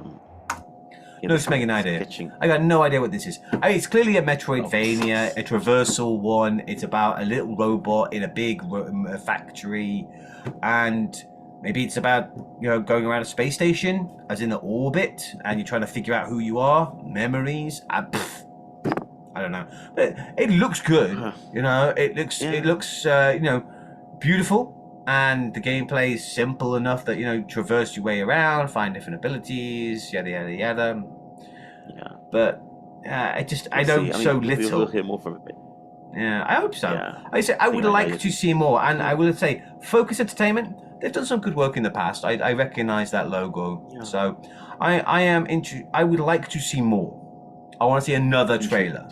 No, just make an idea. I got no idea what this is. I mean, it's clearly a Metroidvania, a traversal one. It's about a little robot in a big factory, and maybe it's about going around a space station, as in the orbit, and you're trying to figure out who you are, memories. I don't don't know. But it looks good. Huh. You know, it looks you know, beautiful, and the gameplay is simple enough that you know traverse your way around, find different abilities, yada yada yada. Yeah. But I know see. I so mean, little. we'll hear more from it. Yeah, I hope so. Yeah. I say I would Yeah, like yeah. to see more, and I will say Focus Entertainment. They've done some good work in the past. I recognize that logo, Yeah. so I am into. I would like to see more. I want to see another trailer.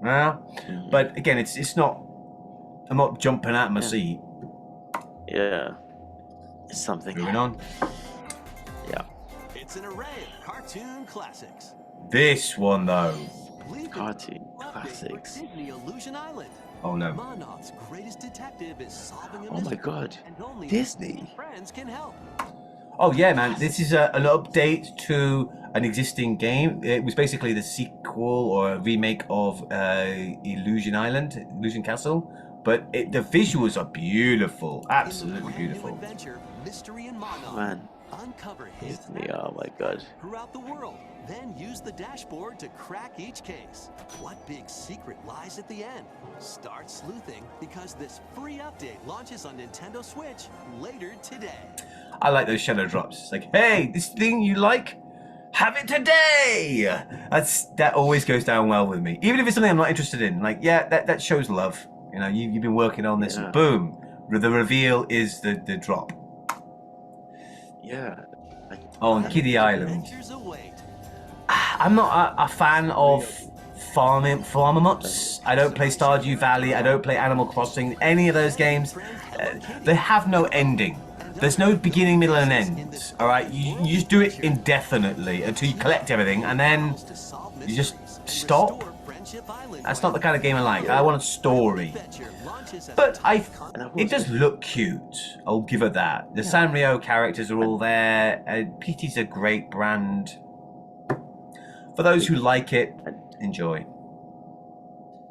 Yeah, Mhm. but again, it's not. I'm not jumping out of my Yeah. seat. Yeah. It's something. Moving on. Yeah. It's an array of cartoon classics. This one though. Leave Cartoon update for classics. Disney Illusion Island. Oh no. Monarch's greatest detective is solving a Oh my mystery, God. and only Disney. friends can help. Oh yeah, man! This is an update to an existing game. It was basically the sequel or a remake of Illusion Island, Illusion Castle. But the visuals are beautiful, absolutely In the brand beautiful. New adventure, Mystery and Monarch. Man. Uncover hidden Disney. Oh my God. throughout the world. Then use the dashboard to crack each case. What big secret lies at the end? Start sleuthing because this free update launches on Nintendo Switch later today. I like those shadow drops. It's like, hey, this thing you like, have it today. That always goes down well with me, even if it's something I'm not interested in. Like, yeah, that shows love. You know, you've been working on this, Yeah. and boom, the reveal is the drop. Yeah. Oh, and Kiddie Island. Adventures await. I'm not a fan of farm-em-ups. I don't play Stardew Valley. I don't play Animal Crossing. Any of those games, they have no ending. There's no beginning, middle, and end. All right, you just do it indefinitely until you collect everything, and then you just stop. That's not the kind of game I like. I want a story. But it does look cute. I'll give it that. The Sanrio characters are all there. PT's a great brand. For those who like it, enjoy.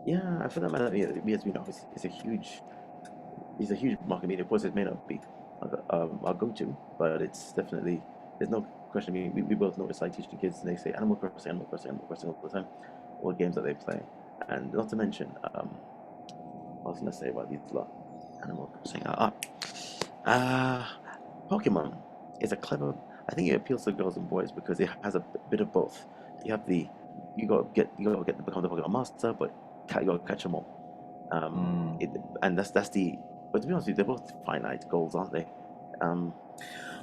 Yeah, I feel that might be, as we know, it's a huge market media. Of course, it may not be our go-to, but it's definitely, there's no question. I mean, we both know it's like teaching kids, and they say Animal Crossing, Animal Crossing, Animal Crossing all the time, all the games that they play, and not to mention, what I was gonna say about these lot, Animal Crossing. Pokemon is a clever. I think it appeals to girls and boys because it has a bit of both. You have you gotta become the Pokemon master, but you gotta catch them all. And that's the. But to be honest with you, they're both finite goals, aren't they?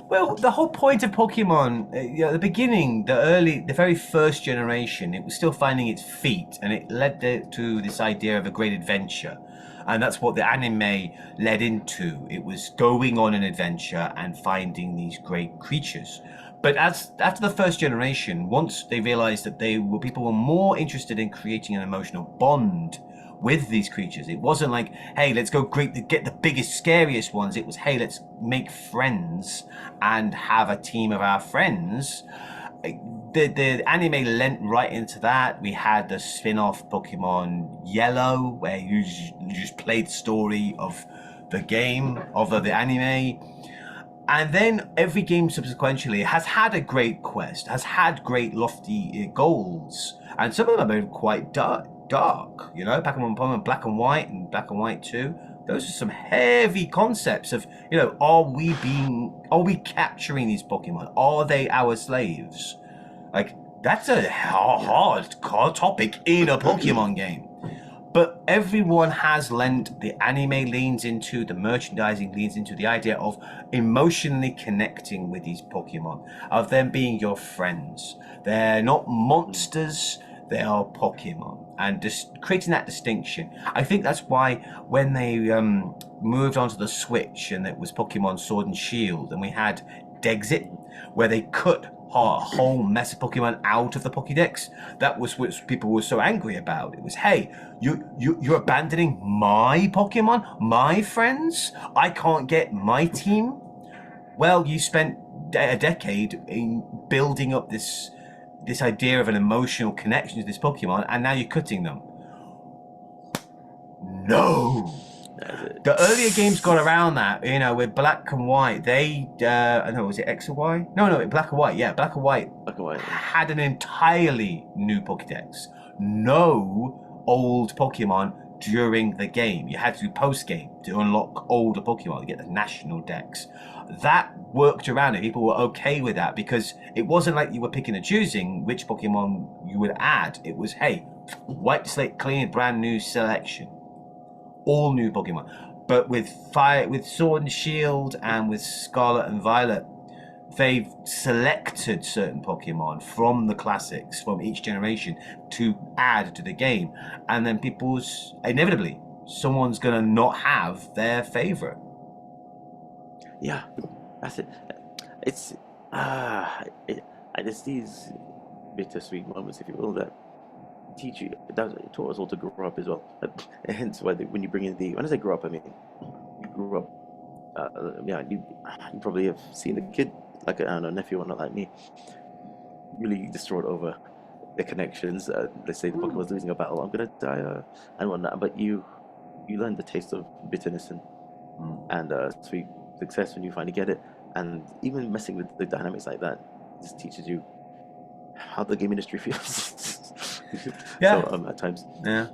Well, the whole point of Pokemon, at the beginning, the very first generation, it was still finding its feet, and it led to this idea of a great adventure. And that's what the anime led into. It was going on an adventure and finding these great creatures. But after the first generation, once they realized that people were more interested in creating an emotional bond with these creatures. It wasn't like, hey, let's go get the biggest, scariest ones. It was, hey, let's make friends and have a team of our friends. The anime lent right into that. We had the spin-off Pokemon Yellow, where you just played the story of the game, of the anime. And then every game subsequently has had a great quest, has had great lofty goals. And some of them are quite dark. You know, Pokemon Black and White and Black and White 2. Those are some heavy concepts of, you know, are we capturing these Pokemon? Are they our slaves? Like, that's a hard topic in a Pokemon game. But everyone has lent, the anime leans into, the merchandising leans into the idea of emotionally connecting with these Pokemon, of them being your friends. They're not monsters, they are Pokemon. And just creating that distinction. I think that's why when they moved onto the Switch and it was Pokemon Sword and Shield, and we had Dexit, where they cut a whole mess of Pokemon out of the Pokédex. That was what people were so angry about. It was, hey, you're abandoning my Pokemon, my friends? I can't get my team? Well, you spent a decade in building up this idea of an emotional connection to this Pokemon, and now you're cutting them. No! The earlier games got around that, you know, with Black and White. They, I don't know, was it X or Y? No, Black and White. Yeah, Black and White Black and White. had an entirely new Pokédex. No old Pokemon during the game. You had to do post-game to unlock older Pokemon to get the national dex. That worked around it. People were okay with that because it wasn't like you were picking and choosing which Pokemon you would add. It was, hey, white slate clean, brand new selection. All new Pokemon. But with Sword and Shield and with Scarlet and Violet, they've selected certain Pokemon from the classics, from each generation, to add to the game. And then inevitably, someone's going to not have their favorite. Yeah, that's it. It's these bittersweet moments, if you will, that teach you, that taught us all to grow up as well. Hence why when you bring in when I say grow up, I mean, you grew up, you probably have seen a kid, like I don't know, nephew or not like me, really distraught over the connections. Let's say the Pokemon was losing a battle, I'm gonna die, and whatnot. But you learn the taste of bitterness and sweet success when you finally get it. And even messing with the dynamics like that just teaches you how the game industry feels. Yeah. So, at times. Yeah.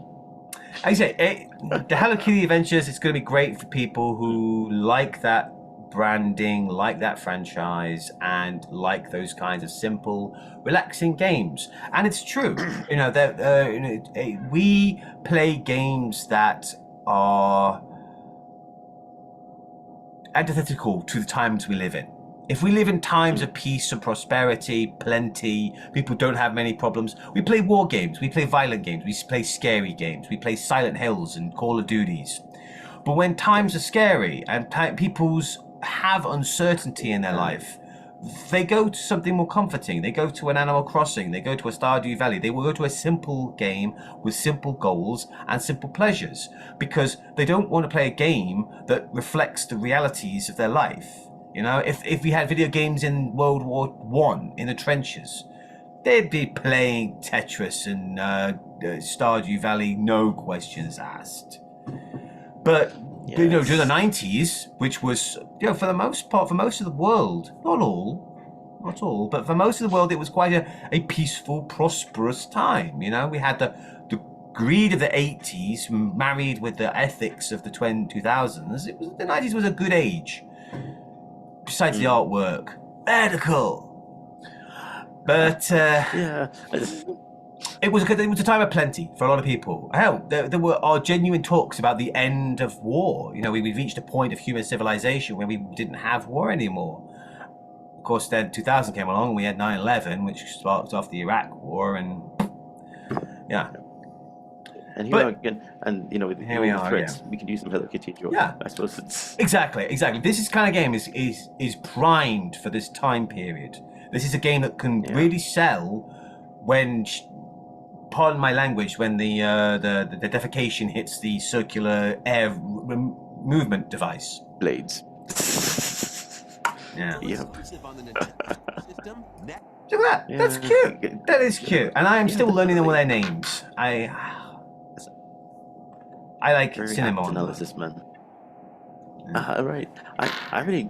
I say the Hello Kitty Adventures. It's going to be great for people who like that branding, like that franchise, and like those kinds of simple, relaxing games. And it's true, that we play games that are antithetical to the times we live in. If we live in times of peace and prosperity, plenty, people don't have many problems, we play war games, we play violent games, we play scary games, we play Silent Hills and Call of Duties. But when times are scary and people's have uncertainty in their life, they go to something more comforting. They go to an Animal Crossing, they go to a Stardew Valley, they will go to a simple game with simple goals and simple pleasures because they don't want to play a game that reflects the realities of their life. If we had video games in World War One in the trenches, they'd be playing Tetris and Stardew Valley, no questions asked. But during the 90s, which was for the most part, for most of the world, not all, but for most of the world, it was quite a peaceful, prosperous time. We had the greed of the 80s married with the ethics of the 2000s. The 90s was a good age. Besides the artwork, medical, but it was a time of plenty for a lot of people. Hell, there are genuine talks about the end of war. We reached a point of human civilization where we didn't have war anymore. Of course, then 2000 came along, and we had 9/11, which sparked off the Iraq War, and yeah. And here we are again, and with threats, we can use some Hello Kitty. Yeah, I suppose it's exactly. This kind of game is primed for this time period. This is a game that can really sell when, pardon my language, when the defecation hits the circular air movement device. Blades. Yeah. Yep. Look at that. Yeah. That's cute. That is cute. And I am still learning them with their names. I like Cinnamon. Analysis, man. Right. I really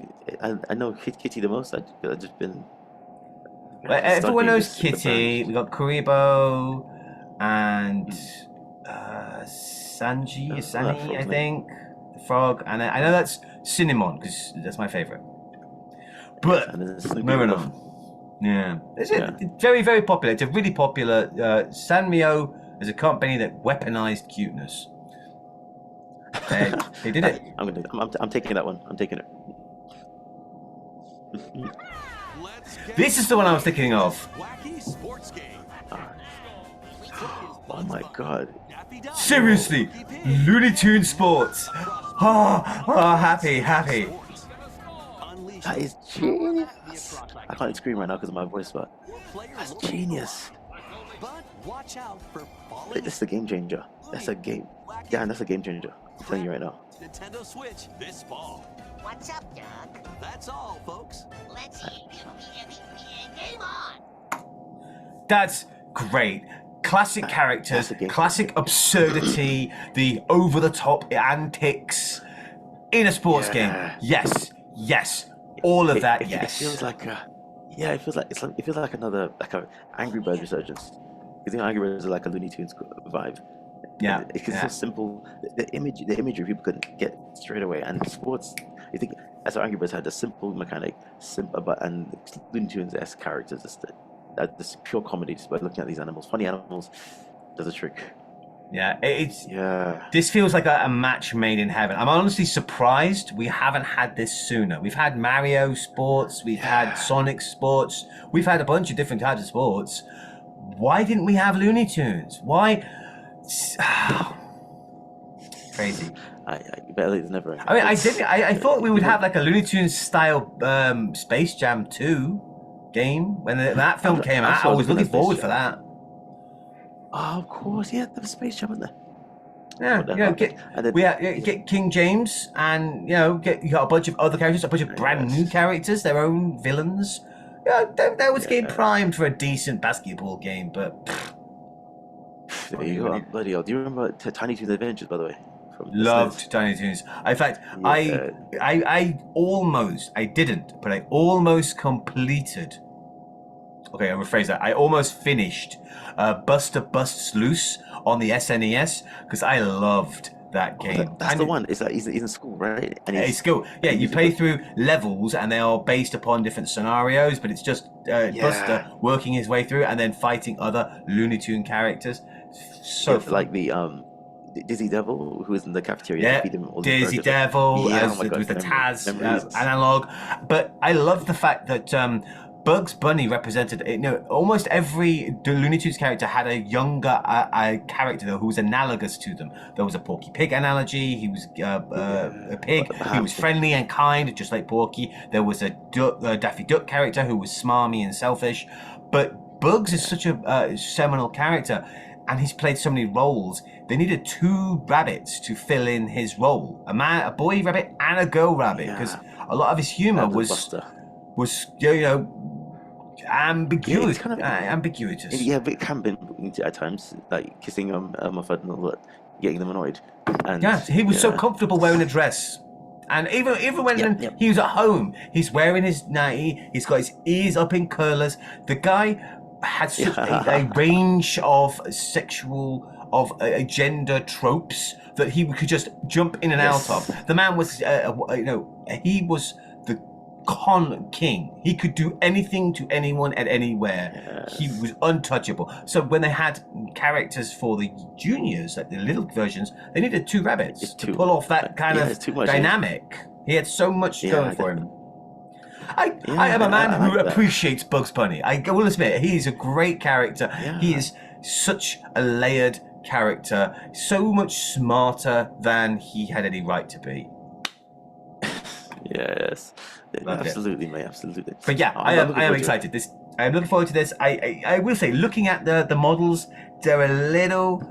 know Kitty the most. I've just been. Everyone knows Kitty. We got Kuribo and Sanji, I think, the frog, and I know that's Cinnamon because that's my favorite. But moving on. Yeah, it's very, very popular. It's a really popular. Sanrio is a company that weaponized cuteness. They did it. I'm taking that one. I'm taking it. This is the one I was thinking of. Wacky sports game. Oh my god. Seriously, Looney Tunes Sports. Happy. That is genius. I can't scream right now because of my voice, but that's genius. But watch out for It's a game changer. That's a game. Yeah, that's a game changer. I'm telling you right now. Nintendo Switch this fall. What's up, Doug? That's all, folks. Let's game on. That's great. Classic characters, classic absurdity, the over-the-top antics in a sports game. Yes, all of that. Yes. It feels like it feels like another Angry Birds resurgence. You think Angry Birds are like a Looney Tunes vibe, Yeah, Because it's so simple. The imagery people couldn't get straight away. And sports, you think, as Angry Birds had a simple mechanic, and Looney Tunes-esque characters, this pure comedy just by looking at these animals, funny animals, does a trick. Yeah, Yeah. This feels like a match made in heaven. I'm honestly surprised we haven't had this sooner. We've had Mario sports, we've had Sonic sports, we've had a bunch of different types of sports. Why didn't we have Looney Tunes? Why? Crazy. I bet it's never. I mean, I thought we would have like a Looney Tunes style Space Jam 2 game when that film came out. I was looking forward for that. Oh, of course, yeah, there was Space Jam in there. Yeah, get King James, and you got a bunch of other characters, a bunch of brand new characters, their own villains. Yeah, that was getting primed for a decent basketball game, but there you go. Bloody hell! Do you remember Tiny Toons Adventures, by the way? Loved Tiny Toons. In fact, I didn't, but I almost completed. Okay, I'll rephrase that. I almost finished Buster Busts Loose on the SNES because I loved that game. That's the one. Is that he's in school, right? And he's school. Yeah, you play through levels and they are based upon different scenarios, but it's just Buster working his way through and then fighting other Looney Tune characters. So fun. Like the Dizzy Devil, who was in the cafeteria. Yeah, Dizzy Devil with the Taz analog. But I love the fact that Bugs Bunny represented, almost every Looney Tunes character had a younger character who was analogous to them. There was a Porky Pig analogy. He was a pig. He was friendly and kind, just like Porky. There was a Daffy Duck character who was smarmy and selfish. But Bugs is such a seminal character, and he's played so many roles. They needed 2 rabbits to fill in his role: a boy rabbit and a girl rabbit, because a lot of his humor was ambiguous. It's kind of ambiguous. Yeah, but it can be at times, like kissing Elmer Fudd and all that, getting them annoyed. And he was so comfortable wearing a dress. And even when he was at home, he's wearing his nightie, he's got his ears up in curlers. The guy had such a range of gender tropes that he could just jump in and out of. The man was, he was the con king. He could do anything to anyone at anywhere. He was untouchable. So when they had characters for the juniors, like the little versions, they needed 2 rabbits to pull off that kind of dynamic. He had so much going for him. I am a man who appreciates Bugs Bunny. I will admit, he's a great character. He is such a layered character, so much smarter than he had any right to be. Yes. Absolutely, mate. Absolutely. But yeah, I am excited. I'm looking forward to this. I will say, looking at the models, they're a little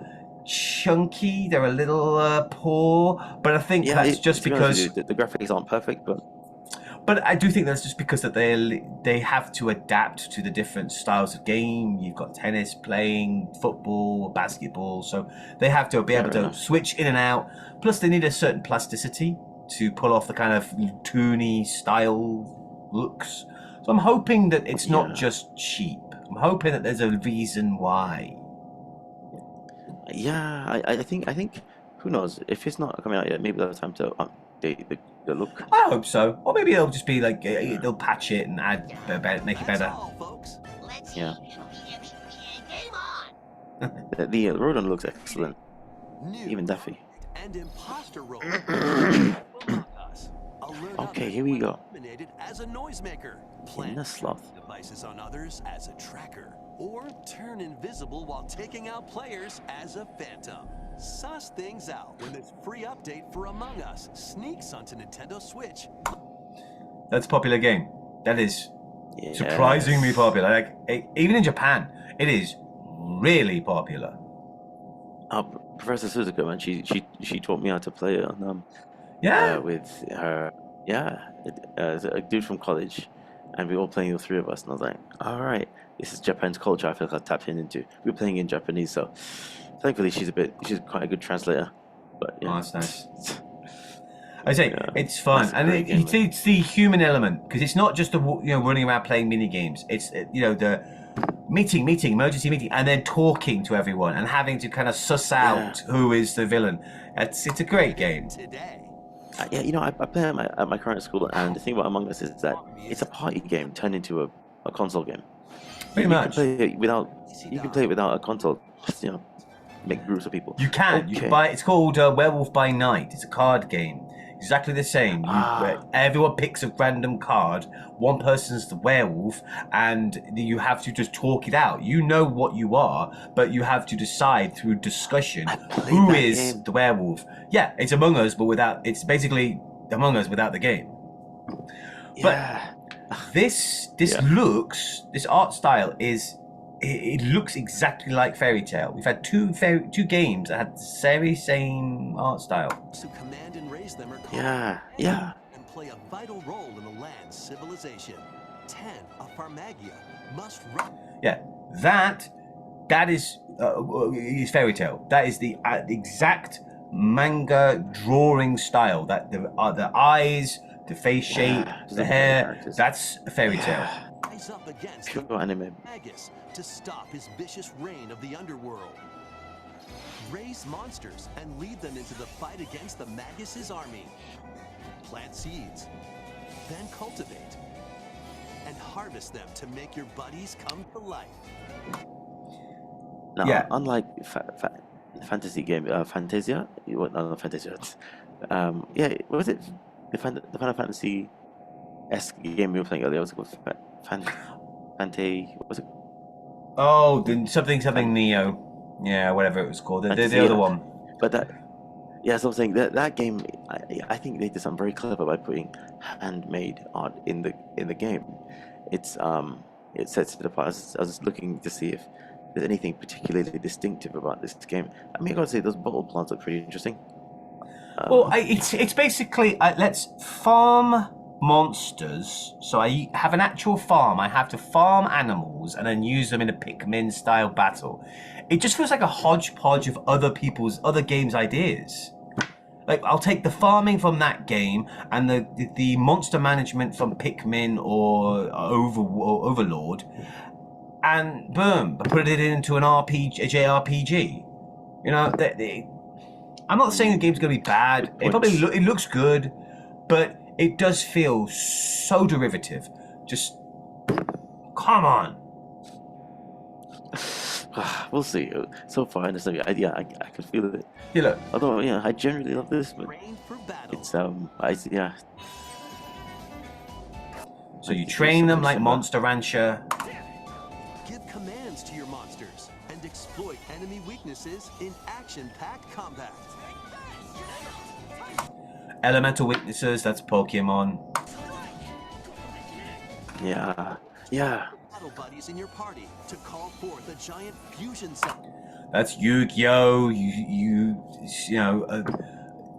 chunky. They're a little poor. But I think that's just because the graphics aren't perfect. But I do think that's just because that they have to adapt to the different styles of game. You've got tennis playing, football, basketball. So they have to be able to switch in and out. Plus, they need a certain plasticity to pull off the kind of toony style looks. So I'm hoping that it's not just cheap. I'm hoping that there's a reason why. Yeah, I think who knows, if it's not coming out yet, maybe they'll have time to update the look. I hope so. Or maybe they'll just be like they'll patch it and make it better. Let's see. Game on. The rodent looks excellent. Even Daffy. And imposter role. Okay, here we go. As a noisemaker, In the sloth. devices on others as a tracker, or turn invisible while taking out players as a phantom. Suss things out when this free update for Among Us sneaks onto Nintendo Switch. That's a popular game. That is surprisingly popular. Like even in Japan, it is really popular. Professor Suzuka, man, she taught me how to play it on with her a dude from college, and we were all playing, the 3 of us, and I was like, all right, this is Japan's culture. I feel like I tapped into. We were playing in Japanese, so thankfully she's quite a good translator. But oh, that's nice. I say it's fun, and it's the human element, because it's not just running around playing mini games. It's emergency meeting, and then talking to everyone and having to kind of suss out who is the villain. It's a great game. Today. Yeah, I play at my current school, and the thing about Among Us is that it's a party game turned into a console game. Pretty much. You can play it without a console. Just make groups of people. You can. Okay. You can buy. It's called Werewolf by Night. It's a card game. Exactly the same. Where everyone picks a random card. One person's the werewolf, and you have to just talk it out. You know what you are, but you have to decide through discussion who is the werewolf. Yeah, it's Among Us, but without. It's basically Among Us without the game. Yeah. But this art style is. It looks exactly like Fairy Tale. We've had two games that had the very same art style. Who command and raise them are called Yeah. and play a vital role in the land's civilization. 10 of Pharmagia must run. Yeah, that is Fairy Tale. That is the exact manga drawing style. That the eyes, the face shape, the hair. That's a Fairy Tale. Rise up against Pure anime. Magus to stop his vicious reign of the underworld. Raise monsters and lead them into the fight against the Magus' army. Plant seeds, then cultivate, and harvest them to make your buddies come to life. Now, unlike fantasy game, Fantasia, not Fantasia. Was it the Final Fantasy-esque game we were playing earlier? Was it called Was it? Oh, something Neo. Yeah, whatever it was called. The other one. But so I'm saying that game. I think they did something very clever by putting handmade art in the game. It sets it apart. I was just looking to see if there's anything particularly distinctive about this game. I mean, I gotta say those bottle plants look pretty interesting. It's basically let's farm monsters. So I have an actual farm. I have to farm animals and then use them in a Pikmin style battle. It just feels like a hodgepodge of other games' ideas. Like, I'll take the farming from that game and the monster management from Pikmin or Overlord, and boom, I put it into an RPG, a JRPG. I'm not saying the game's going to be bad. It looks good, but it does feel so derivative. Just come on. We'll see. So far, I can feel it. Yeah, look. Although, I generally love this, but it's So you train them like Monster Rancher. Give commands to your monsters and exploit enemy weaknesses in action-packed combat. Elemental weaknesses, that's Pokemon. Yeah. Battle buddies in your party to call forth a giant fusion cell. That's Yu-Gi-Oh! You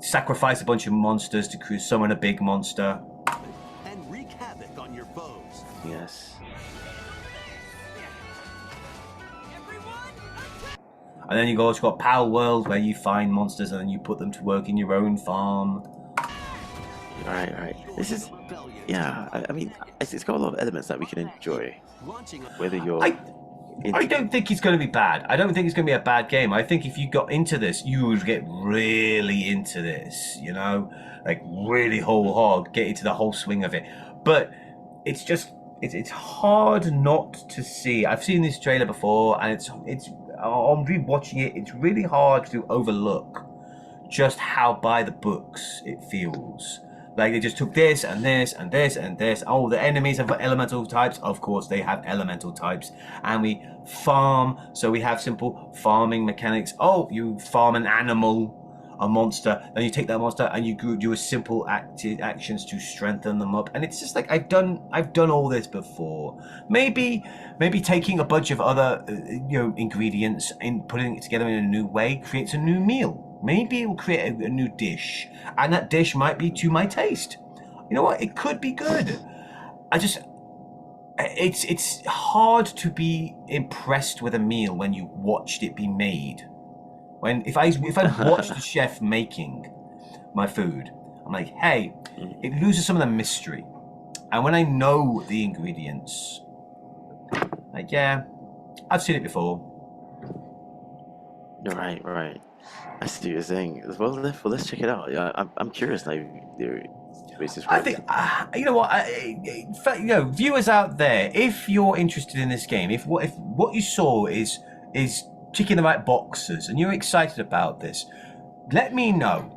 sacrifice a bunch of monsters to summon a big monster. And wreak havoc on your foes. Yes. And then you've got Pal World, where you find monsters and then you put them to work in your own farm. Right. This is, I mean, it's got a lot of elements that we can enjoy. Whether you're... I don't think it's going to be bad. I don't think it's going to be a bad game. I think if you got into this, you would get really into this, like really whole hog, get into the whole swing of it. But it's just, it's hard not to see. I've seen this trailer before, and it's on rewatching it, it's really hard to overlook just how by the books it feels. Like they just took this and this and this and this. Oh, the enemies have elemental types. Of course, they have elemental types. And we farm, so we have simple farming mechanics. Oh, you farm an animal, a monster, then you take that monster and you do a simple actions to strengthen them up. And it's just like I've done all this before. Maybe taking a bunch of other ingredients and putting it together in a new way creates a new meal. Maybe it will create a new dish, and that dish might be to my taste. You know what? It could be good. It's hard to be impressed with a meal when you watched it be made. If I watched the chef making my food, I'm like, hey, it loses some of the mystery. And when I know the ingredients, like, yeah, I've seen it before. Right. I see what you're saying. Well, let's check it out. Yeah, I'm curious now. I think you know what, viewers out there, if you're interested in this game, if what you saw is ticking the right boxes and you're excited about this, let me know.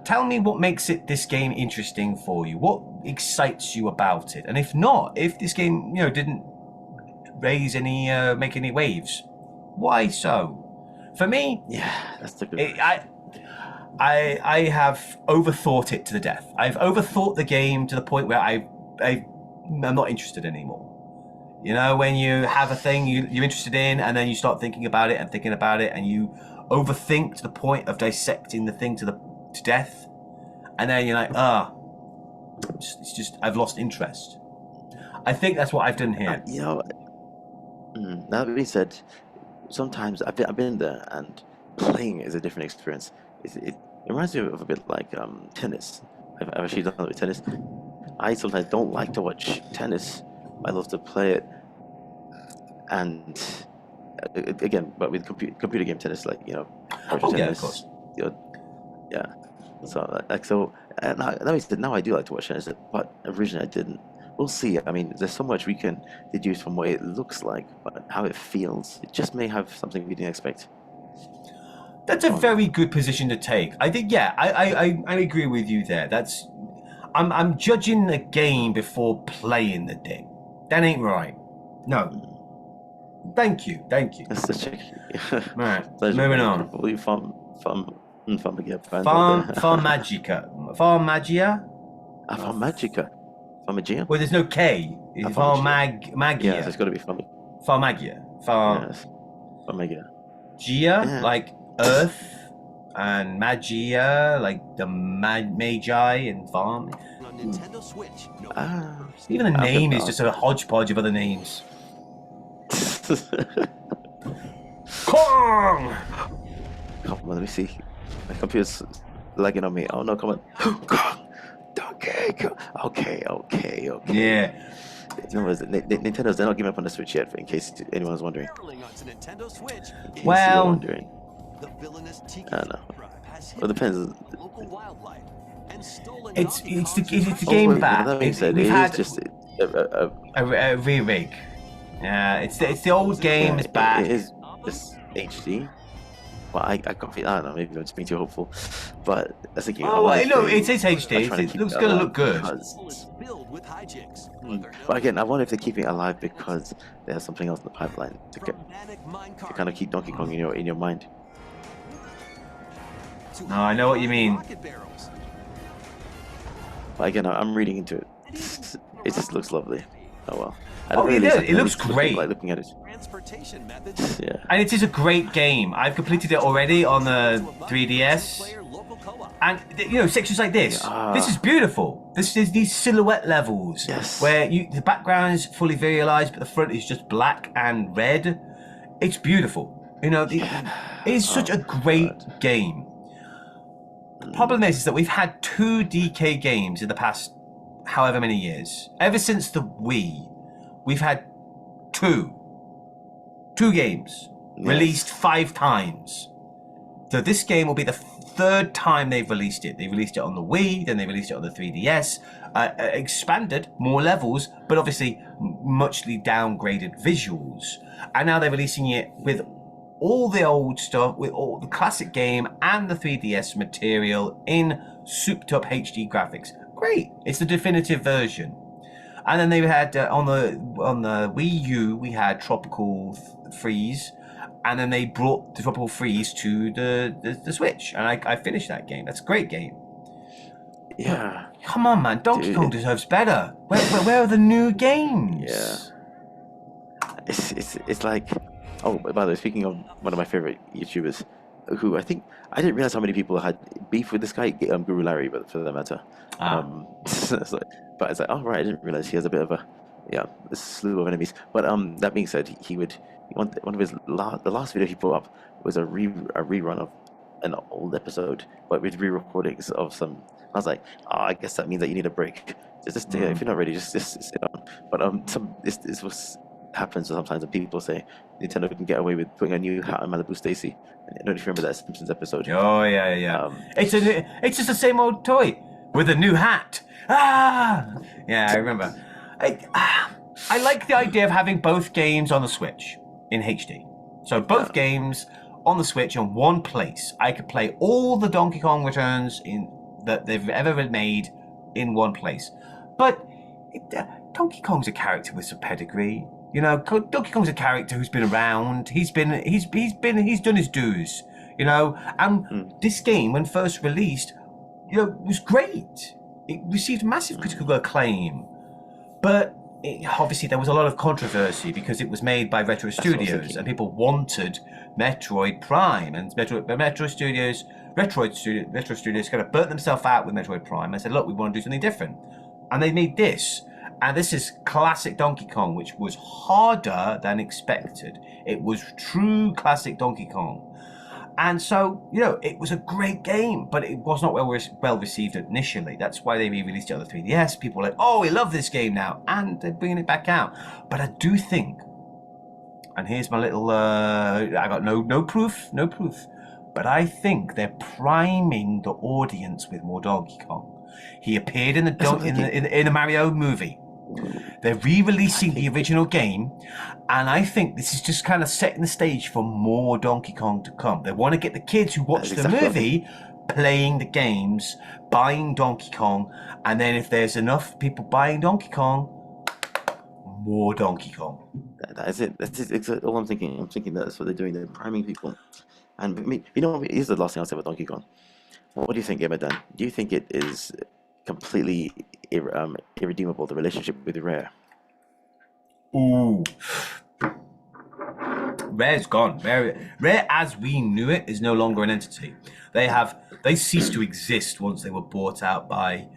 Tell me what makes this game interesting for you. What excites you about it? And if not, if this game didn't raise any make any waves, why so? For me, yeah, that's the good. I have overthought it to the death. I've overthought the game to the point where I'm not interested anymore. When you have a thing you're interested in, and then you start thinking about it, and you overthink to the point of dissecting the thing to death, and then you're like, it's just I've lost interest. I think that's what I've done here. That being said, sometimes I've been there, and playing is a different experience. It reminds me of a bit like tennis. I've actually done it with tennis. I sometimes don't like to watch tennis. I love to play it, and again, but with computer game tennis, like tennis, yeah, of course. Yeah. So that means that now I do like to watch tennis, but originally I didn't. We'll see. I mean, there's so much we can deduce from what it looks like, but how it feels, it just may have something we didn't expect. That's a very good position to take. I think, yeah, I agree with you there. I'm judging the game before playing the thing. That ain't right. No. Thank you. That's such a right. Moving on. Farmagica. Farmagia? Well, there's no K. It's Farmagia. Yes, it's got to be Farmagia. Yes. Farmagia. Gia, like Earth, and Magia, like the Magi and Farm. On Nintendo Switch. Even the name is just a hodgepodge of other names. Kong! Come on, let me see. My computer's lagging on me. Oh no, come on. Okay. Yeah. Nintendo's, they're not giving up on the Switch yet, in case anyone's wondering. Well, the villainous Tiki I don't know. Well, it depends. Local wildlife and stolen it's the game back. That being said, We've had just a re-rig. Yeah, it's the old game is back. It is just HD. Well, I can't feel. I don't know. Maybe I'm just being too hopeful, but that's the game. Oh, well, no, it is HD. It looks gonna look good. But again, I wonder if they're keeping it alive because there's something else in the pipeline to kind of keep Donkey Kong in your mind. No, I know what you mean. But again, I'm reading into it. It just looks lovely. Oh well. It looks great. Like looking at it. Yeah. And it is a great game. I've completed it already on the 3DS. And sections like this. This is beautiful. This is these silhouette levels. Yes. Where the background is fully visualized, but the front is just black and red. It's beautiful. It is such a great game. The problem is that we've had 2 DK games in the past however many years. Ever since the Wii, we've had 2 games released 5 times. So this game will be the 3rd time they've released it. They released it on the Wii, then they released it on the 3DS, expanded more levels, but obviously muchly downgraded visuals. And now they're releasing it with all the old stuff, with all the classic game and the 3DS material in souped up HD graphics. Great, it's the definitive version. And then they had on the Wii U we had Tropical Freeze, and then they brought the Tropical Freeze to the Switch, and I finished that game. That's a great game. Yeah. Come on, man, Donkey Kong deserves better. Where are the new games? Yeah. It's like, oh, by the way, speaking of one of my favorite YouTubers, who I didn't realize how many people had beef with this guy, Guru Larry, but for that matter. But it's like, oh right, I didn't realize he has a bit of a slew of enemies. But that being said, one of his the last video he put up was a rerun of an old episode, but with re-recordings of some. I was like, I guess that means that you need a break. Just if you're not ready, just sit down. But this was happens sometimes when people say Nintendo can get away with putting a new hat on Malibu Stacy. I don't know if you remember that Simpsons episode. Oh yeah. It's just the same old toy with a new hat. Ah, yeah, I remember. I like the idea of having both games on the Switch in HD. So both games on the Switch in one place. I could play all the Donkey Kong Returns that they've ever made in one place. But Donkey Kong's a character with some pedigree. You know, Donkey Kong's a character who's been around. He's done his dues. You know, and this game, when first released, was great. It received massive critical acclaim, but obviously there was a lot of controversy because it was made by Retro Studios, and people wanted Metroid Prime, and Retro Studios kind of burnt themselves out with Metroid Prime and said, look, we want to do something different, and they made this. And this is classic Donkey Kong, which was harder than expected. It was true classic Donkey Kong. And so, it was a great game, but it was not well received initially. That's why they re-released it on the 3DS. People were like, oh, we love this game now. And they're bringing it back out. But I do think, and here's my little, I got no proof, but I think they're priming the audience with more Donkey Kong. He appeared in the Mario movie. They're re-releasing the original game, and I think this is just kind of setting the stage for more Donkey Kong to come. They want to get the kids who watch the movie playing the games, buying Donkey Kong, and then if there's enough people buying Donkey Kong, more Donkey Kong. That's it. That's exactly all I'm thinking. I'm thinking that's what they're doing. They're priming people. And here's the last thing I'll say about Donkey Kong. What do you think, Emma Dan? Do you think it is completely irredeemable, the relationship with Rare? Ooh. Rare's gone. Rare as we knew it is no longer an entity. They ceased to exist once they were bought out by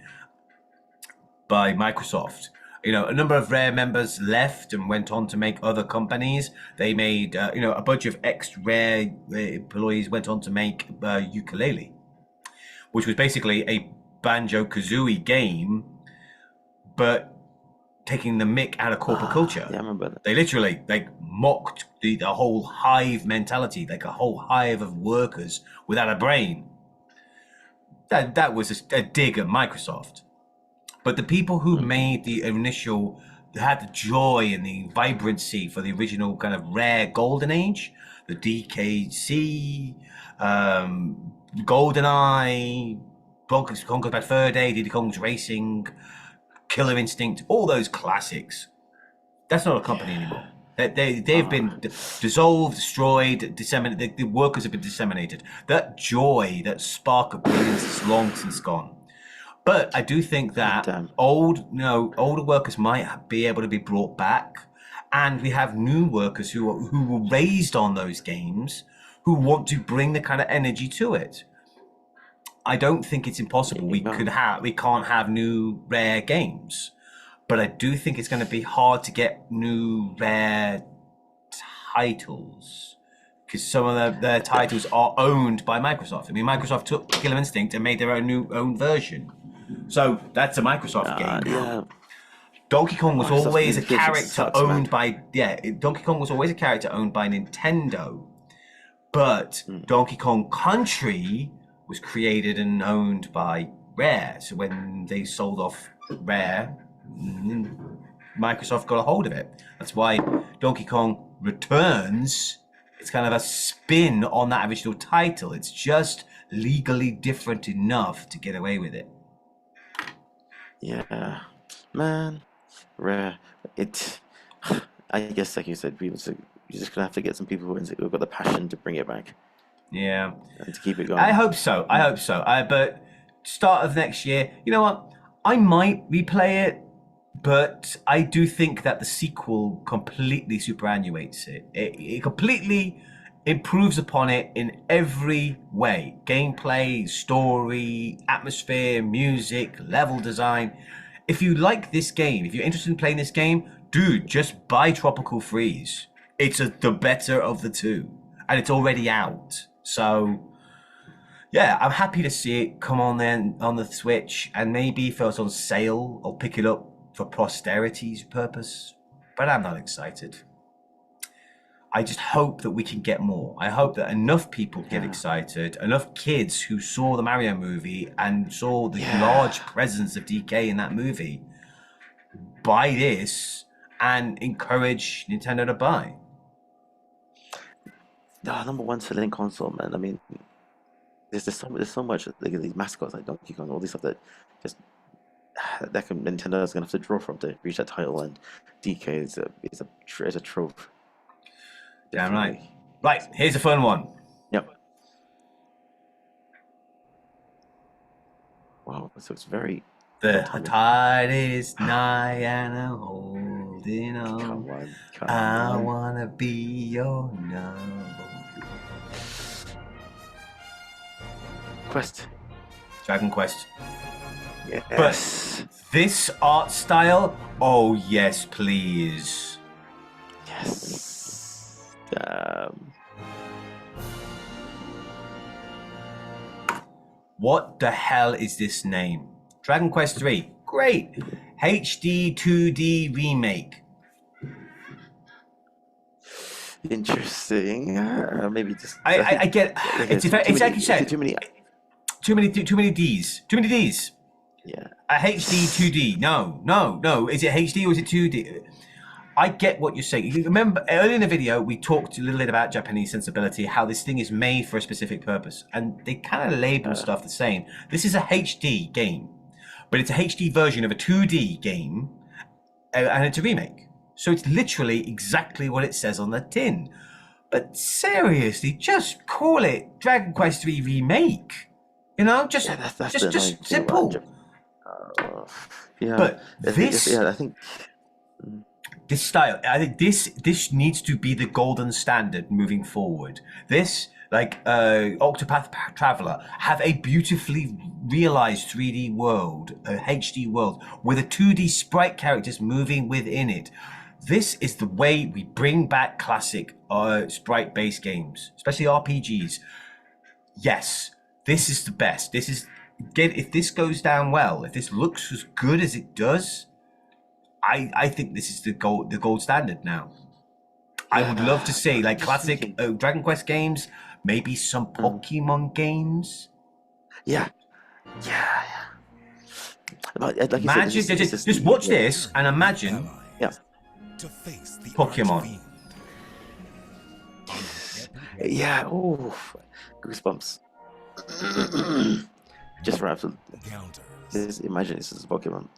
Microsoft. A number of Rare members left and went on to make other companies. They made, a bunch of ex-Rare employees went on to make Ukulele, which was basically a Banjo-Kazooie game, but taking the mick out of corporate culture. Yeah, I remember that. They literally mocked the whole hive mentality, like a whole hive of workers without a brain. That was a dig at Microsoft. But the people who made the initial, had the joy and the vibrancy for the original kind of Rare Golden Age, the DKC, GoldenEye, Conquered Bad Fur Day, Diddy Kong's Racing, Killer Instinct, all those classics. That's not a company anymore. They've been dissolved, destroyed, disseminated. The workers have been disseminated. That joy, that spark of brilliance is long since gone. But I do think that older workers might be able to be brought back, and we have new workers who were raised on those games, who want to bring the kind of energy to it. I don't think it's impossible. We can't have new Rare games, but I do think it's going to be hard to get new Rare titles because some of their titles are owned by Microsoft. I mean, Microsoft took Killer Instinct and made their own version, so that's a Microsoft game. Yeah. Donkey Kong was always a character owned by Donkey Kong was always a character owned by Nintendo, but Donkey Kong Country was created and owned by Rare. So when they sold off Rare, Microsoft got a hold of it. That's why Donkey Kong Returns, it's kind of a spin on that original title. It's just legally different enough to get away with it. Yeah, man, Rare. I guess, like you said, you're just gonna have to get some people who've got the passion to bring it back. Yeah, and to keep it going. I hope so. But start of next year, you know what? I might replay it, but I do think that the sequel completely superannuates it. It completely improves upon it in every way: gameplay, story, atmosphere, music, level design. If you like this game, if you're interested in playing this game, dude, just buy Tropical Freeze. It's the better of the two, and it's already out. So, yeah, I'm happy to see it come on then on the Switch, and maybe if it's on sale, I'll pick it up for posterity's purpose. but I'm not excited. I just hope that we can get more. I hope that enough people get excited, enough kids who saw the Mario movie and saw the large presence of DK in that movie buy this and encourage Nintendo to buy. Number one selling console, man. I mean, there's so much like these mascots like Donkey Kong, all these stuff that just Nintendo is gonna have to draw from to reach that title, and DK is a treasure trove. Damn right. Right, here's a fun one. Yep. Wow, so it's very. The tide is nigh and I'm holding on. Come on. I wanna be your number. Quest. Dragon Quest. Yes. But this art style, oh yes, please. Yes. What the hell is this name? Dragon Quest 3. Great. HD 2D remake. Interesting. Maybe just. I get. It's like you said. Too many Ds. Too many Ds. Yeah. A HD 2D. No. Is it HD or is it 2D? I get what you're saying. You remember earlier in the video, we talked a little bit about Japanese sensibility, how this thing is made for a specific purpose. And they kind of label stuff the same. This is a HD game, but it's a HD version of a 2D game, and it's a remake. So it's literally exactly what it says on the tin. But seriously, just call it Dragon Quest 3 Remake. You know, just simple. Yeah. But this, I think. this style, I think this needs to be the golden standard moving forward. This, like Octopath Traveler, have a beautifully realized 3D world, a HD world, with a 2D sprite characters moving within it. This is the way we bring back classic sprite-based games, especially RPGs. Yes, this is the best. This is if this goes down well, if this looks as good as it does, I think this is the gold standard now. I would love to see like classic Dragon Quest games, maybe some Pokemon games. Yeah. But, like imagine, said, just watch this and imagine. Yeah. Pokemon. Yeah. Oh, goosebumps. Just for absolute. Imagine this is Pokemon.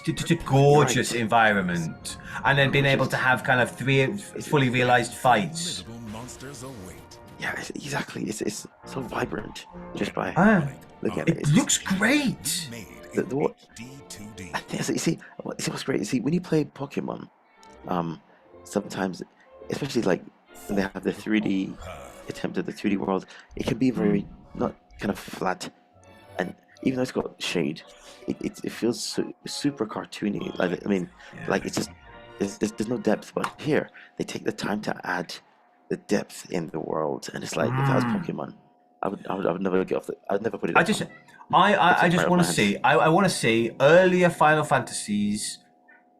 Just a gorgeous environment, and then being able to have kind of 3 fully realized fights. Yeah, exactly. It's so vibrant just by looking at it. It looks great. I think, you see what's great. You see, when you play Pokemon, sometimes, especially like when they have the 3D attempt at the 2D world, it can be very not kind of flat, and even though it's got shade, it feels super cartoony. Like like it's just there's no depth. But here they take the time to add the depth in the world, and it's like if I was Pokemon, I would never get off the. I'd never put it. I just want to see. I want to see earlier Final Fantasies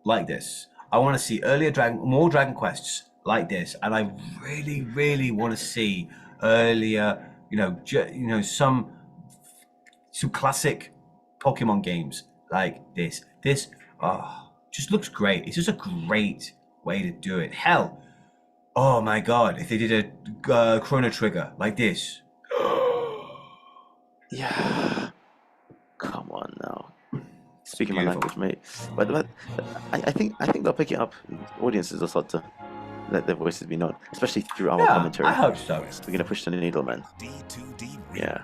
like this. I want to see more Dragon Quests like this, and I really want to see earlier. Some classic Pokemon games like this. This just looks great. It's just a great way to do it. Hell, oh my god, if they did a Chrono Trigger like this. Yeah. Come on now. Speaking my language, mate. But I think they'll pick it up. Audiences will start to let their voices be known, especially through our commentary. I hope so. We're gonna push the needle, man. Yeah.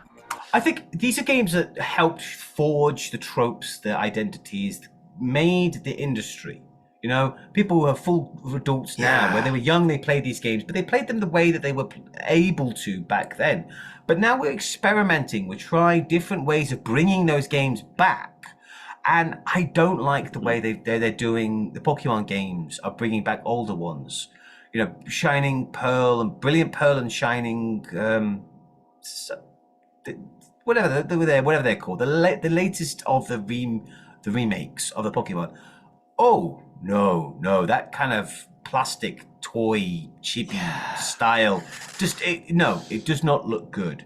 I think these are games that helped forge the tropes, the identities, made the industry. You know, people who are full adults now. When they were young, they played these games, but they played them the way that they were able to back then. But now we're experimenting. We're trying different ways of bringing those games back. And I don't like the way they're doing the Pokemon games are bringing back older ones. You know, Shining Pearl and Brilliant Pearl and Shining, whatever they're called, the latest of the remakes of the Pokemon. Oh, no, that kind of plastic toy chibi style, it does not look good.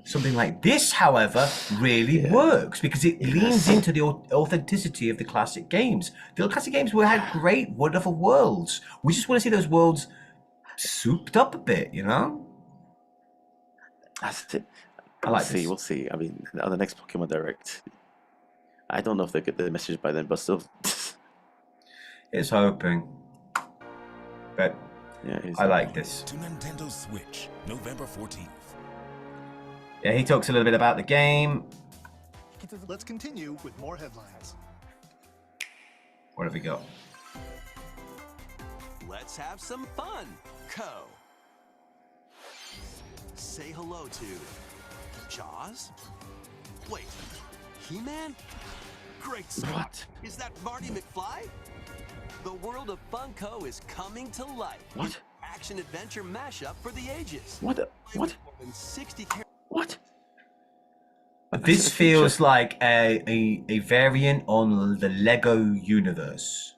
Something like this, however, really works because it leans into the authenticity of the classic games. The classic games had great, wonderful worlds. We just want to see those worlds souped up a bit, you know? That's it. We'll see. I mean, on the next Pokemon Direct, I don't know if they get the message by then, but still. It's hoping. But Yeah, I like this. To Nintendo Switch, November 14th. Yeah, he talks a little bit about the game. Let's continue with more headlines. What have we got? Let's have some fun, Co. Say hello to Jaws? Wait, He-Man? Great Scott! What? Is that Marty McFly? The world of Funko is coming to life. What? Action-adventure mashup for the ages. What? What? More than 60 What? This feels like a variant on the Lego universe.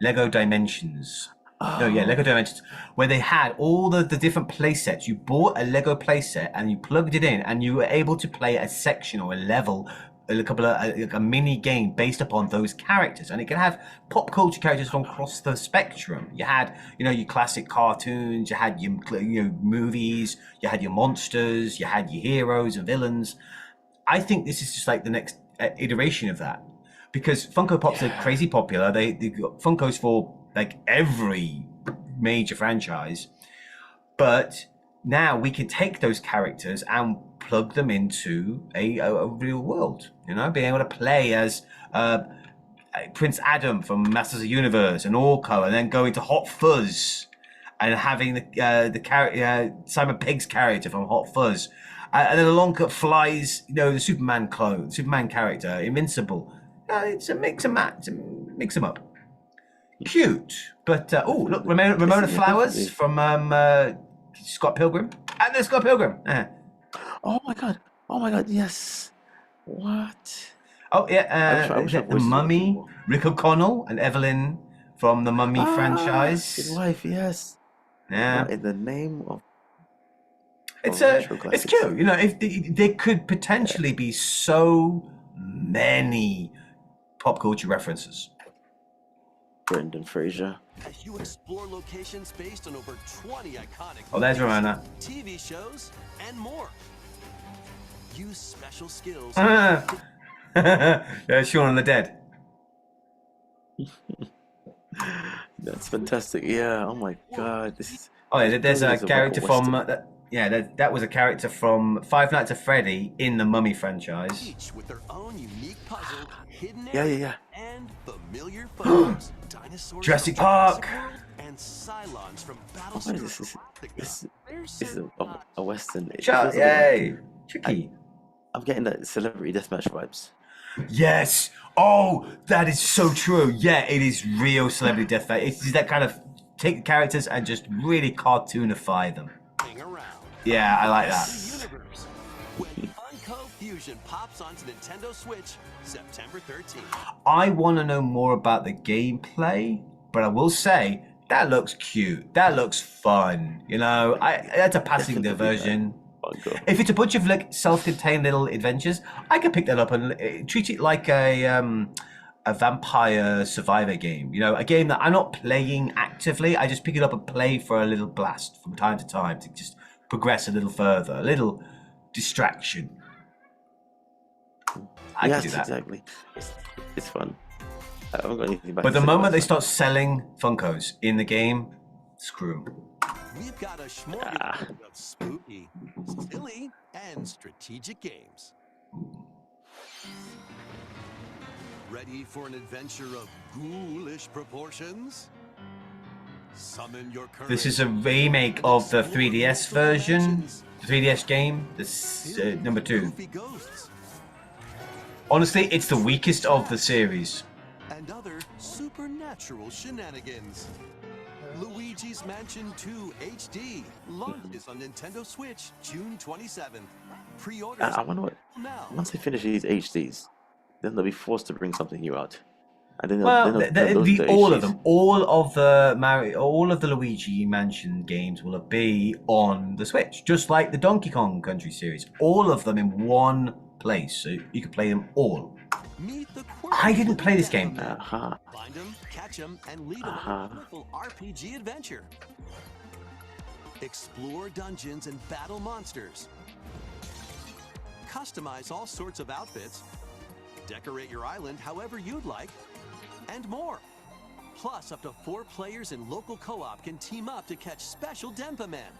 Lego Dimensions. No, yeah, Lego Dimensions. Where they had all the different play sets. You bought a Lego play set and you plugged it in and you were able to play a section or a level, a mini game based upon those characters. And it can have pop culture characters from across the spectrum. You had, your classic cartoons, you had your movies, you had your monsters, you had your heroes and villains. I think this is just like the next iteration of that, because Funko Pops are crazy popular. They got Funkos for like every major franchise, but now we can take those characters and plug them into a real world. Being able to play as Prince Adam from Masters of the Universe and Orko, and then go into Hot Fuzz and having the Simon Pegg's character from Hot Fuzz. And then along flies, the Superman character, Invincible. It's a mix and match, mix them up. Cute, but look, Ramona Flowers from Scott Pilgrim, and there's Scott Pilgrim. Oh my god, yes. What? Oh yeah, the Mummy, Rick O'Connell and Evelyn from the Mummy franchise. His wife, yes. Yeah. In the name of. It's cute. If there could potentially be so many pop culture references. Brendan Fraser. As you explore locations based on over 20 iconic Oh, there's Ramona. TV shows and more. Use special skills. Yeah, Shaun of the Dead. That's fantastic. Yeah. Oh my god. This is. Oh, yeah, there's a character from. Western. That was a character from Five Nights at Freddy in the Mummy franchise. Each with their own unique puzzle, hidden Yeah. areas, and familiar photos. Dinosaurs Jurassic from Park. World and Cylons from Oh, Battlestar this Galactica. is a Western. It Shut feels like yay! Tricky. I'm getting that celebrity deathmatch vibes. Yes. Oh, that is so true. Yeah, it is real celebrity deathmatch. It's that kind of take the characters and just really cartoonify them. Hang around. Yeah, I like that. Universe. When Funko Fusion pops onto Nintendo Switch, September 13th. I want to know more about the gameplay, but I will say that looks cute. That looks fun. That's a passing diversion. Funko. If it's a bunch of like self-contained little adventures, I could pick that up and treat it like a vampire survivor game. A game that I'm not playing actively. I just pick it up and play for a little blast from time to time to just progress a little further, a little distraction. I can do that. Exactly. It's fun. I haven't got anything back. But the moment they start selling Funkos in the game, screw 'em. We've got a smorgasbord of spooky, silly, and strategic games. Ready for an adventure of ghoulish proportions? Summon your courage. This is a remake of the 3DS version, the 3DS game, this number 2. Goofy ghosts Honestly, it's the weakest of the series. and other supernatural shenanigans. Luigi's Mansion 2 HD launches on Nintendo Switch June 27th. Pre-orders I wonder what. now. Once they finish these HDs, then they'll be forced to bring something new out. And then Well, the all of issues. them, all of the Luigi Mansion games will be on the Switch, just like the Donkey Kong Country series. All of them in one place, so you can play them all. Meet the I didn't play this game. Uh-huh. Find them, catch them, and lead them on a colorful RPG adventure. Explore dungeons and battle monsters. Customize all sorts of outfits. Decorate your island however you'd like. And more. Plus, up to 4 players in local co-op can team up to catch special Denpa Men.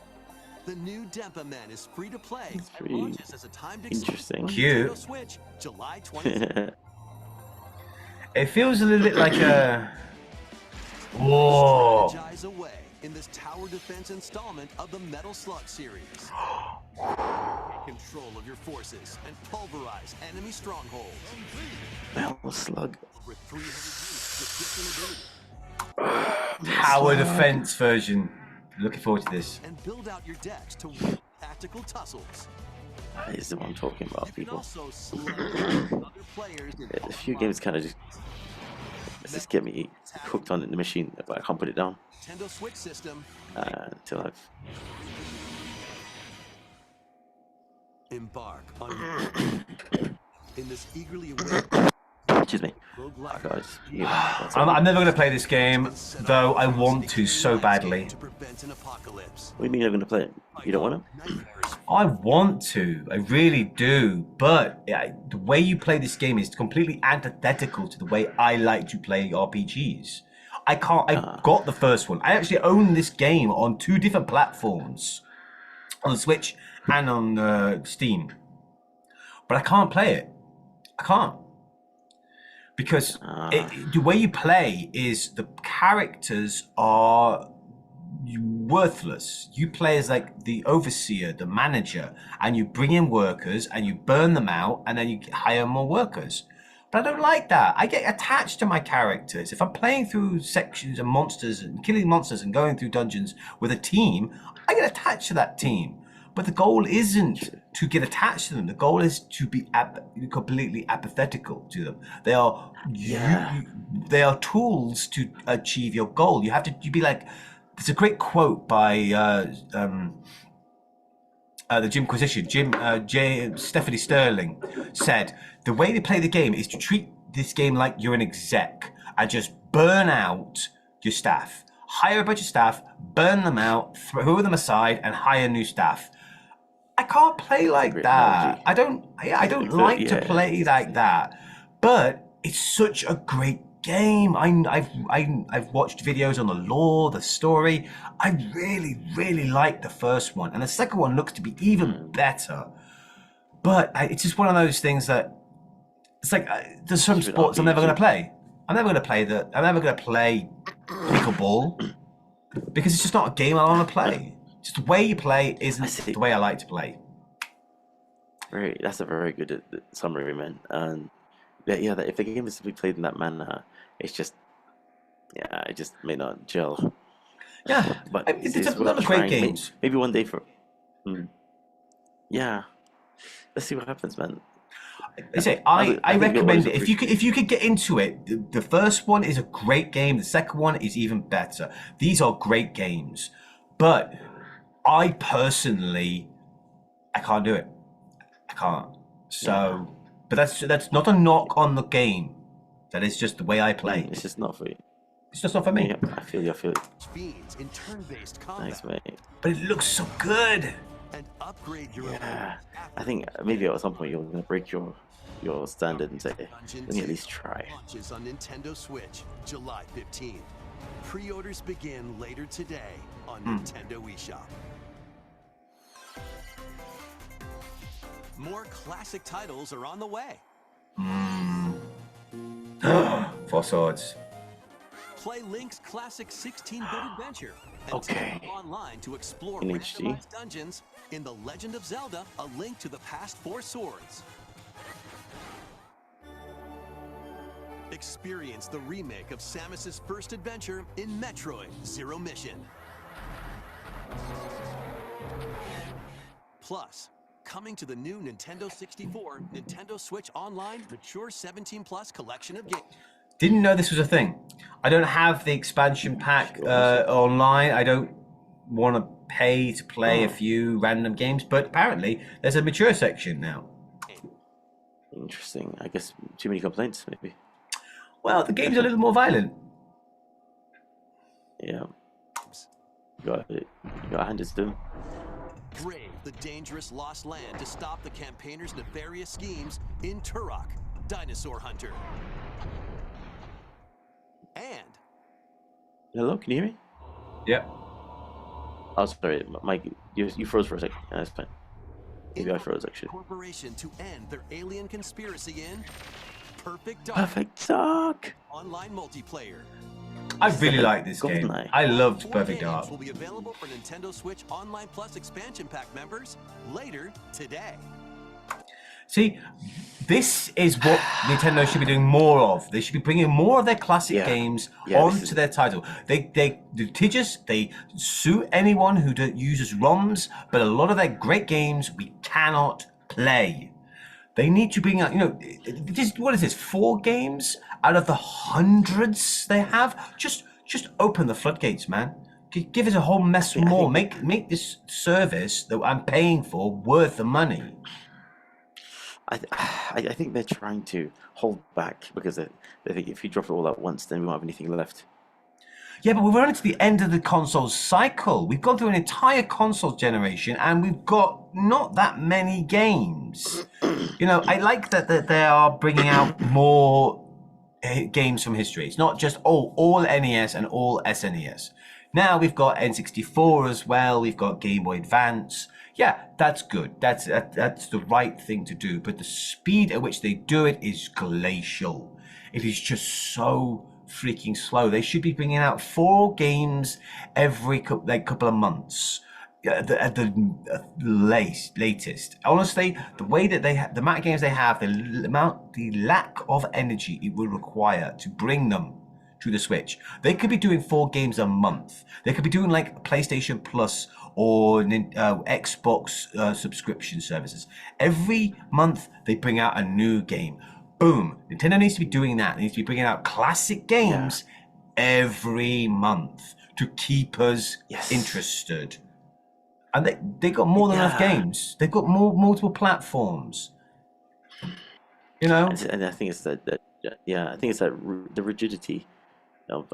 The new Denpa Men is free to play and launches as a timed interesting. Cute. Nintendo Switch, July 20th. It feels a little bit like a... Whoa! Strategize away in this tower defense installment of the Metal Slug series. Take control of your forces and pulverize enemy strongholds. Metal Slug. Over 300 units with different abilities. Tower defense version. Looking forward to this. And build out your decks to win tactical tussles. That is the one I'm talking about, You can people. also slug other players in A few games kind of just get me hooked on the machine, but I can't put it down Nintendo Switch system. until I've. Embark on in this eagerly awaited Excuse me. roguelike Guys, I'm never going to play this game, though I want to so badly. to prevent an apocalypse. what do you mean you're going to play it? You don't want to? Nightmares I want to, I really do, but the way you play this game is completely antithetical to the way I like to play RPGs. I got the first one. I actually own this game on 2 different platforms, on the Switch and on Steam, but I can't play it. I can't. Because the way you play is the characters are worthless. You play as like the overseer, the manager, and you bring in workers and you burn them out and then you hire more workers. But I don't like that. I get attached to my characters. If I'm playing through sections of monsters and killing monsters and going through dungeons with a team, I get attached to that team. But the goal isn't to get attached to them. The goal is to be completely apathetical to them. They are they are tools to achieve your goal. You have to be like. There's a great quote by the Jimquisition. Stephanie Sterling said, "The way they play the game is to treat this game like you're an exec and just burn out your staff. Hire a bunch of staff, burn them out, throw them aside, and hire new staff." I can't play like that. I don't like to play like that. But it's such a great game. I've watched videos on the lore, the story. I really like the first one, and the second one looks to be even better. But it's just one of those things that it's like there's some sports I'm never going to play. I'm never going to play pickleball because it's just not a game I want to play. Just the way you play isn't the way I like to play. That's a very good summary, man. And that if the game is to be played in that manner, it's just, it just may not gel. Yeah, but it's a lot of great games. Maybe one day for. Yeah, let's see what happens, man. I recommend it if you could get into it. The first one is a great game. The second one is even better. These are great games, but I personally, I can't do it. I can't. So, but that's not a knock on the game. That is just the way I play. It's just not for you. It's just not for me. Yeah, I feel you. Fiends in turn-based combat. Thanks, mate. But it looks so good. And upgrade your I think maybe at some point you're gonna break your standard and say, let me at least try. Launches on Nintendo Switch, July 15th. Pre-orders begin later today on Nintendo eShop. More classic titles are on the way. 4 Swords. Play Link's classic 16-bit adventure and Okay. take online to explore In HD. randomized dungeons in The Legend of Zelda: A Link to the Past 4 Swords. Experience the remake of Samus's first adventure in Metroid Zero Mission. Plus, coming to the new Nintendo 64, Nintendo Switch Online Mature 17 Plus collection of games. Didn't know this was a thing. I don't have the expansion pack online. I don't want to pay to play a few random games, but apparently there's a mature section now. Interesting. I guess too many complaints, maybe. Well, the game's a little more violent. Yeah. You got hand it to them. Brave the dangerous lost land to stop the campaigners' nefarious schemes in Turok, Dinosaur Hunter. And Hello, can you hear me? Yep. Oh, sorry, Mike, you froze for a second. Yeah, that's fine. Maybe I froze actually. Corporation to end their alien conspiracy in Perfect Dark Perfect Dark. online multiplayer. I really like this game. GoldenEye. I loved 4 Perfect games Dark. will be available for Nintendo Switch Online Plus expansion pack members later today. See, this is what Nintendo should be doing more of. They should be bringing more of their classic games onto their title. They litigious. They sue anyone who uses ROMs, but a lot of their great games we cannot play. They need to bring out, what is this? 4 games out of the hundreds they have. Just open the floodgates, man. Give us a whole mess more. Make this service that I'm paying for worth the money. I think they're trying to hold back because they think if you drop it all at once, then we won't have anything left. Yeah, but we're running to the end of the console cycle. We've gone through an entire console generation, and we've got not that many games. I like that they are bringing out more games from history. It's not just all NES and all SNES. Now we've got N64 as well. We've got Game Boy Advance. Yeah, that's good. That's the right thing to do. But the speed at which they do it is glacial. It is just so freaking slow. They should be bringing out 4 games every couple of months at the latest. Honestly, the way that the amount of games they have, the lack of energy it would require to bring them to the Switch. They could be doing 4 games a month. They could be doing like PlayStation Plus or Xbox subscription services. Every month they bring out a new game. Boom. Nintendo needs to be doing that. They need to be bringing out classic games every month to keep us interested. And they got more than enough games. They've got multiple platforms. And I think it's that the rigidity of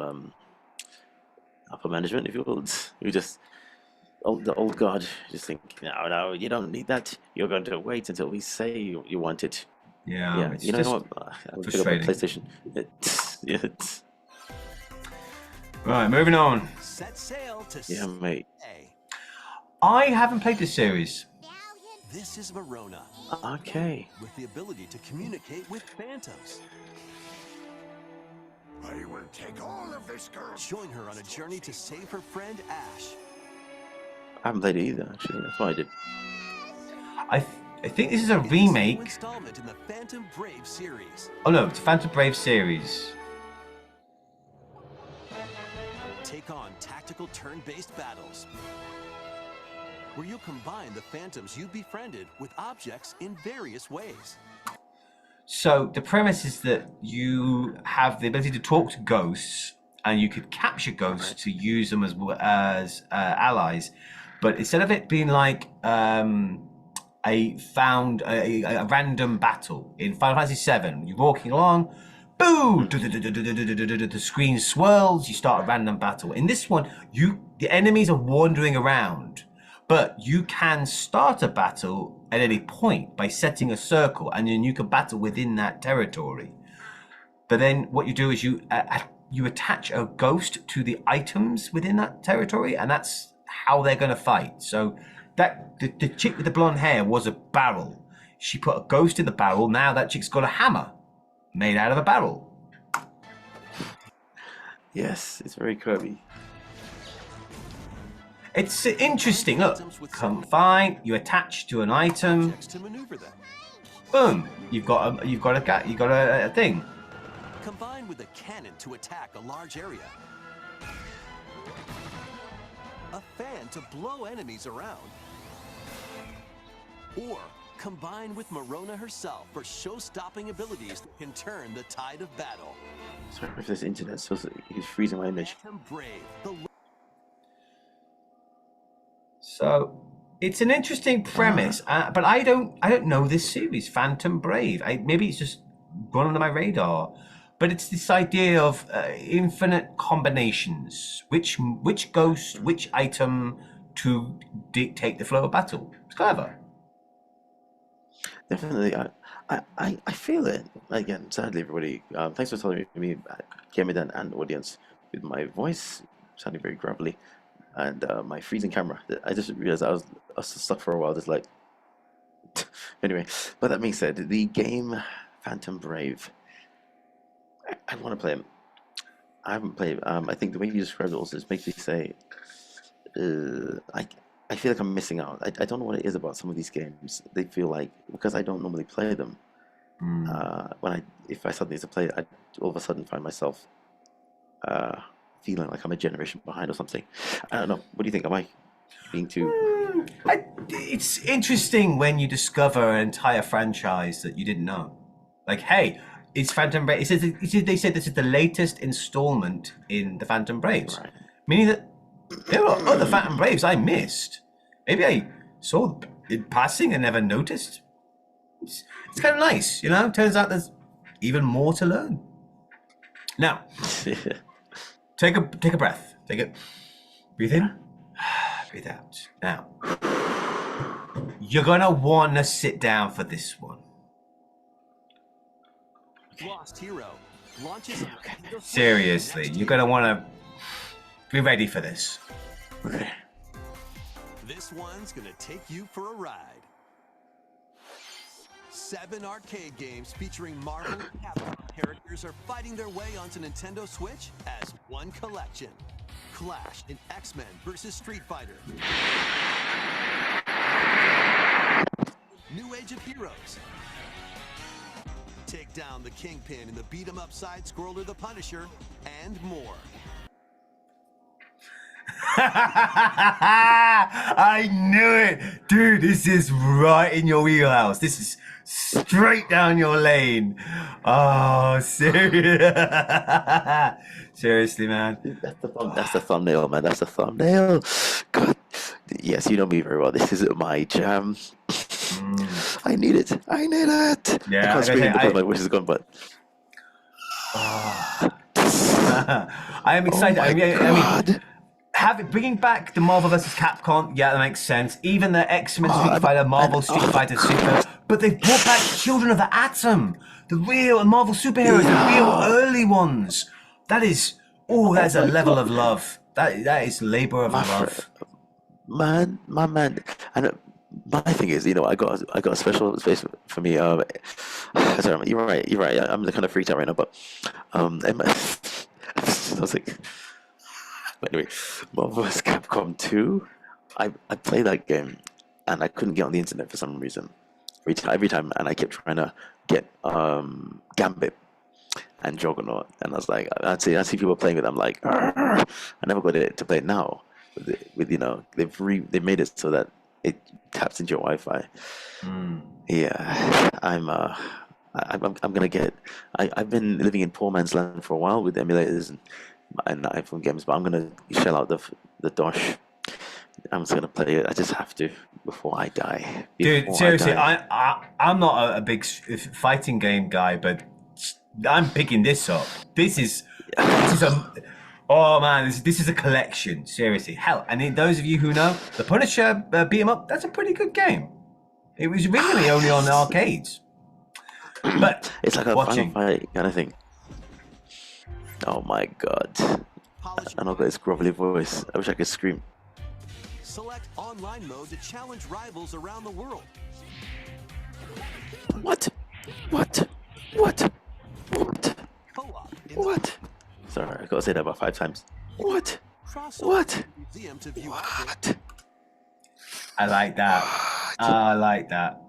upper management, if you will, who just the old guard just think, no, you don't need that. You're going to wait until we say you want it. Yeah. You know what? I'll pick up my PlayStation. Right, moving on. Set sail to Yeah, mate. I haven't played this series. This is Verona. Okay. With the ability to communicate with phantoms. I will take all of this girl. Join her on a journey to save her friend Ash. I haven't played it either, actually. That's why I did. I think this is a remake. Installment in the Phantom Brave series. Oh no, it's Phantom Brave series. Take on tactical turn-based battles, where you'll combine the phantoms you've befriended with objects in various ways. So the premise is that you have the ability to talk to ghosts, and you could capture ghosts to use them as allies. But instead of it being like a random battle in Final Fantasy VII, you're walking along, boom, the screen swirls, you start a random battle. In this one, the enemies are wandering around, but you can start a battle at any point by setting a circle, and then you can battle within that territory. But then what you do is you attach a ghost to the items within that territory, and that's how they're going to fight. So that the chick with the blonde hair was a barrel. She put a ghost in the barrel. Now that chick's got a hammer made out of a barrel. Yes, it's very Kirby. It's interesting. Look, fine. You attach to an item. To maneuver them. Boom. You've got a thing. Combine with a cannon to attack a large area. A fan to blow enemies around. Or combine with Verona herself for show-stopping abilities that can turn the tide of battle. Sorry for this internet. So he's freezing my image. Phantom Brave, the So it's an interesting premise, but I don't know this series, Phantom Brave. Maybe it's just gone under my radar. But it's this idea of infinite combinations. Which ghost, which item to dictate the flow of battle. It's clever. Definitely, I feel it. Again, sadly, everybody, thanks for telling me, Gamidan and audience, with my voice sounding very grumbly and my freezing camera. I just realized I was stuck for a while, just like. Anyway, but that being said, the game Phantom Brave, I want to play it. I haven't played. I think the way you described it also just makes me say, I feel like I'm missing out. I don't know what it is about some of these games. They feel like, because I don't normally play them. If I suddenly to play it, I all of a sudden find myself feeling like I'm a generation behind or something. I don't know. What do you think? Am I being too? It's interesting when you discover an entire franchise that you didn't know. Like, hey, it's Phantom Brave. They said this is the latest installment in the Phantom Braves, Right. meaning that there are other Phantom Braves I missed. Maybe I saw it passing and never noticed. It's kind of nice, you know. Turns out there's even more to learn. Now, take a breath. Take it. Breathe in. Breathe out. Now, you're gonna want to sit down for this one. Lost Hero launches on Nintendo Switch Seriously, next you're year. gonna want to be ready for this. This one's gonna take you for a ride. 7 arcade games featuring Marvel and Capcom characters are fighting their way onto Nintendo Switch as one collection. Clash in X-Men vs. Street Fighter. New Age of Heroes. Take down the Kingpin in the beat-em-up side-scroller The Punisher, and more. I knew it! Dude, this is right in your wheelhouse. This is straight down your lane. Oh, seriously, man. That's the thumbnail, man. That's the thumbnail. God, yes, you know me very well. This is my jam. I need it. I need it. Yeah, I can't scream because my I voice is gone, but. am excited. Oh my I mean, God. bringing back the Marvel vs. Capcom, yeah, that makes sense. Even the X-Men Street Fighter, Marvel Street Fighter Super, but they've brought back Children of the Atom, the real Marvel superheroes, the real early ones. That's a level of love. That is labor of love. Man, my man, and my thing is, I got a special space for me. Sorry, you're right. I'm kind of freaked out right now, but I was like, but anyway, Marvel vs. Capcom 2. I played that game, and I couldn't get on the internet for some reason. Every time, and I kept trying to get Gambit and Juggernaut, and I was like, I see people playing it. I'm like, I never got it to play it now. With they've made it so that it taps into your Wi-Fi. Yeah, I'm gonna get. I've been living in poor man's land for a while with emulators and iPhone games, but I'm gonna shell out the dosh. I'm just gonna play it. I just have to before I die. Dude, seriously, I'm not a big fighting game guy, but I'm picking this up. This is a. Oh man, this is a collection. Seriously, hell. And those of you who know, the Punisher beat 'em up. That's a pretty good game. It was originally only on arcades, but it's like a watching. Final Fight kind of thing. Oh my God! And I've got this grovelly voice. I wish I could scream. Select online mode to challenge rivals around the world. What? Co-op in What? Sorry, I gotta say that about 5 times. What? Crossover What? museum to view What? I like that. I like that.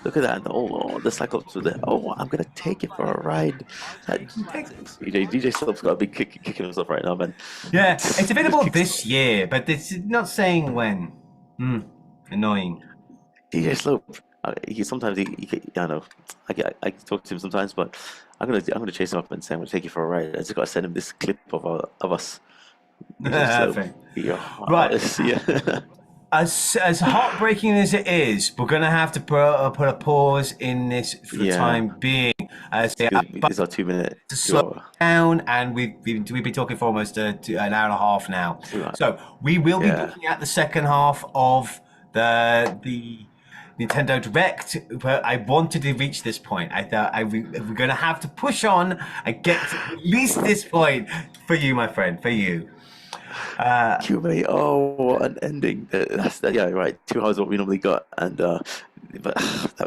Look at that. Oh, the Cyclops with it. Oh, I'm gonna take it for a ride. DJ Slop's got a big kicking himself right now, man. Yeah, it's available this year, but it's not saying when. Annoying. DJ Slope, I know, I talk to him sometimes, but I'm gonna chase him up and say I'm gonna take you for a ride. I just gotta send him this clip of us. Just Thing. your Right. heart, yeah. As heartbreaking as it is, we're gonna have to put a pause in this for the Yeah. time being. As they It's our 2 minute, to 2 slow hour. down, and we've been talking for almost an hour and a half now. So we will be Yeah. looking at the second half of the Nintendo Direct, but I wanted to reach this point. I thought we're going to have to push on and get to at least this point for you, my friend, for you. Q&A, oh, what an ending. Yeah, right. 2 hours what we normally got, and but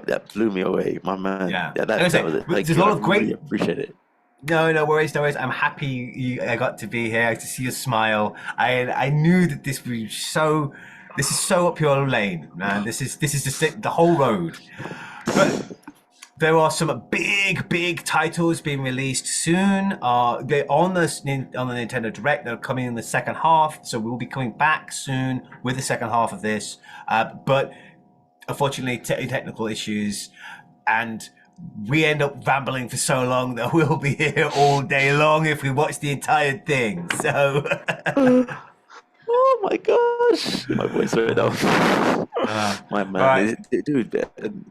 that blew me away, my man. Yeah. That was it. Thank There's you. a lot I of great. really appreciate it. No worries, no worries. I'm happy I got to be here to see your smile. I knew that this was so. This is so up your lane, man. This is just the whole road. But there are some big titles being released soon. They're on the Nintendo Direct. They're coming in the second half, so we'll be coming back soon with the second half of this. But unfortunately, technical issues, and we end up rambling for so long that we'll be here all day long if we watch the entire thing. So. Oh my gosh, my voice right now. My man, right. dude.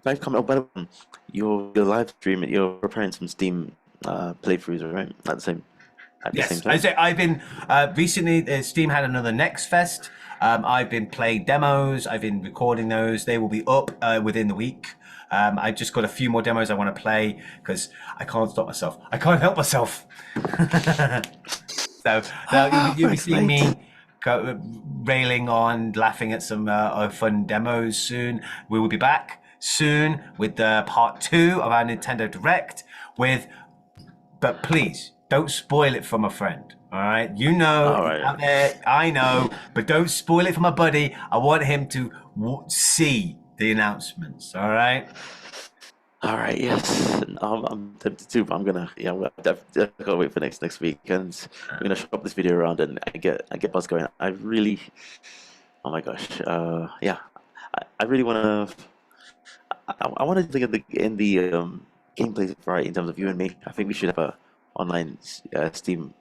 Live comment. Oh, by the way, your live stream. You're preparing some Steam playthroughs, right? At the same Yes, time. I say I've been recently. Steam had another Next Fest. I've been playing demos. I've been recording those. They will be up within the week. I just got a few more demos I want to play because I can't stop myself. I can't help myself. So you'll be seeing me railing on, laughing at some fun demos soon. We will be back soon with part 2 of our Nintendo Direct but please don't spoil it for my friend. All right, you know, out there, I know, but don't spoil it for my buddy. I want him to see the announcements. All right. All right, yes, I'm tempted to, but I'm gonna, definitely gotta wait for next week, and I'm gonna shop this video around and get buzz going. I really, oh my gosh, I really wanna, I want to think in the gameplay variety in terms of you and me. I think we should have a online Steam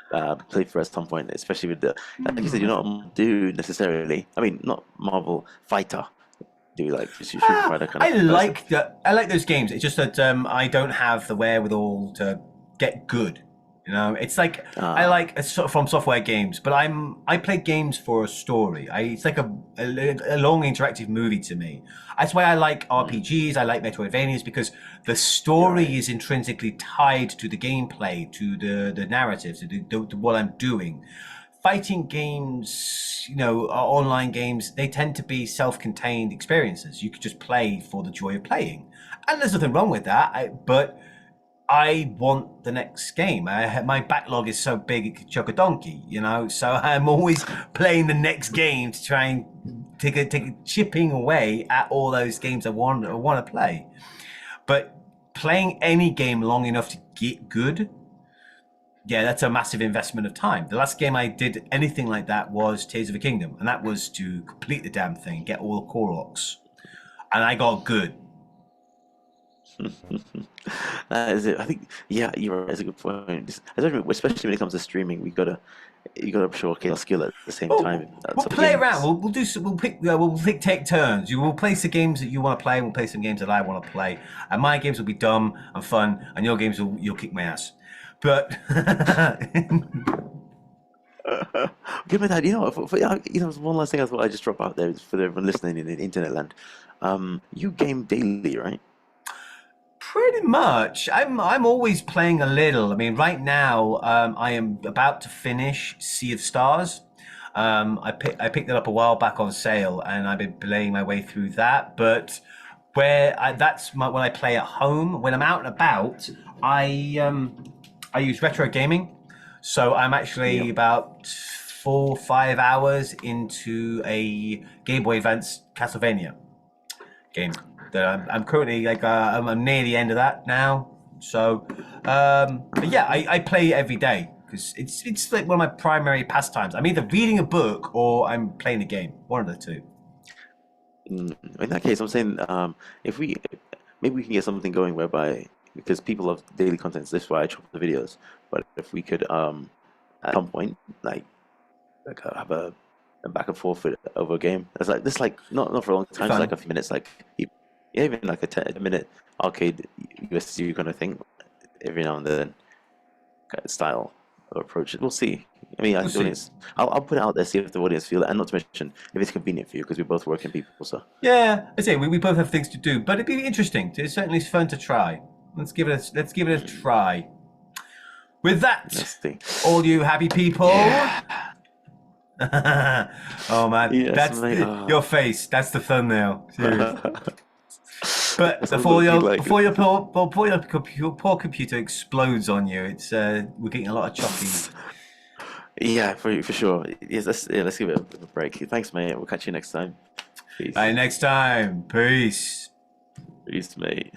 playthrough at some point, especially with the, like you said, you're not a dude necessarily. I mean, not Marvel fighter. I like those games. It's just that I don't have the wherewithal to get good. You know, it's like I like from software games, but I play games for a story. It's like a long interactive movie to me. That's why I like RPGs. I like Metroidvanias because the story is intrinsically tied to the gameplay, to the narrative, to what I'm doing. Fighting games, online games, they tend to be self-contained experiences. You could just play for the joy of playing. And there's nothing wrong with that, but I want the next game. My backlog is so big it could choke a donkey, so I'm always playing the next game to try and take a chipping away at all those games I want to play. But playing any game long enough to get good, yeah, that's a massive investment of time. The last game I did anything like that was Tears of the Kingdom, and that was to complete the damn thing, get all the Koroks, and I got good. That is it. I think, yeah, you're right. That's a good point. Especially when it comes to streaming, you gotta showcase our skill at the same time. We'll play around. We'll take turns. You will play some games that you want to play. We'll play some games that I want to play, and my games will be dumb and fun, and your games you'll kick my ass. But give me that. One last thing I thought I'd just drop out there for everyone listening in the internet land. You game daily, right? Pretty much. I'm always playing a little. I mean, right now I am about to finish Sea of Stars. I picked it up a while back on sale, and I've been playing my way through that. But when I play at home. When I'm out and about, I use retro gaming, so I'm actually about 4 or 5 hours into a Game Boy Advance Castlevania game that I'm currently I'm near the end of that now. So, but yeah, I play every day because it's like one of my primary pastimes. I'm either reading a book or I'm playing a game, one of the two. In that case, I'm saying if we maybe we can get something going whereby because people love daily content, this is why I chop the videos. But if we could at some point have a back and forth over a game, it's like this like not for a long time, just Fun. like a few minutes, like yeah, even like a 10-minute arcade USU kind of thing every now and then kind of style or approach it. We'll see. I mean, We'll the see. audience, I'll put it out there, see if the audience feel it, and not to mention if it's convenient for you because we're both working people. So Yeah, I say we both have things to do, but it'd be interesting. It's certainly fun to try. Let's give it a try. With that, let's see. all you happy people. Oh man, Yes, that's mate. your face. That's the thumbnail. Seriously. But That's what it looked like. before your poor computer explodes on you, it's we're getting a lot of choppy. Yeah, for sure. Yes, let's give it a break. Thanks, mate. We'll catch you next time. Peace. Next time, peace. Peace, mate.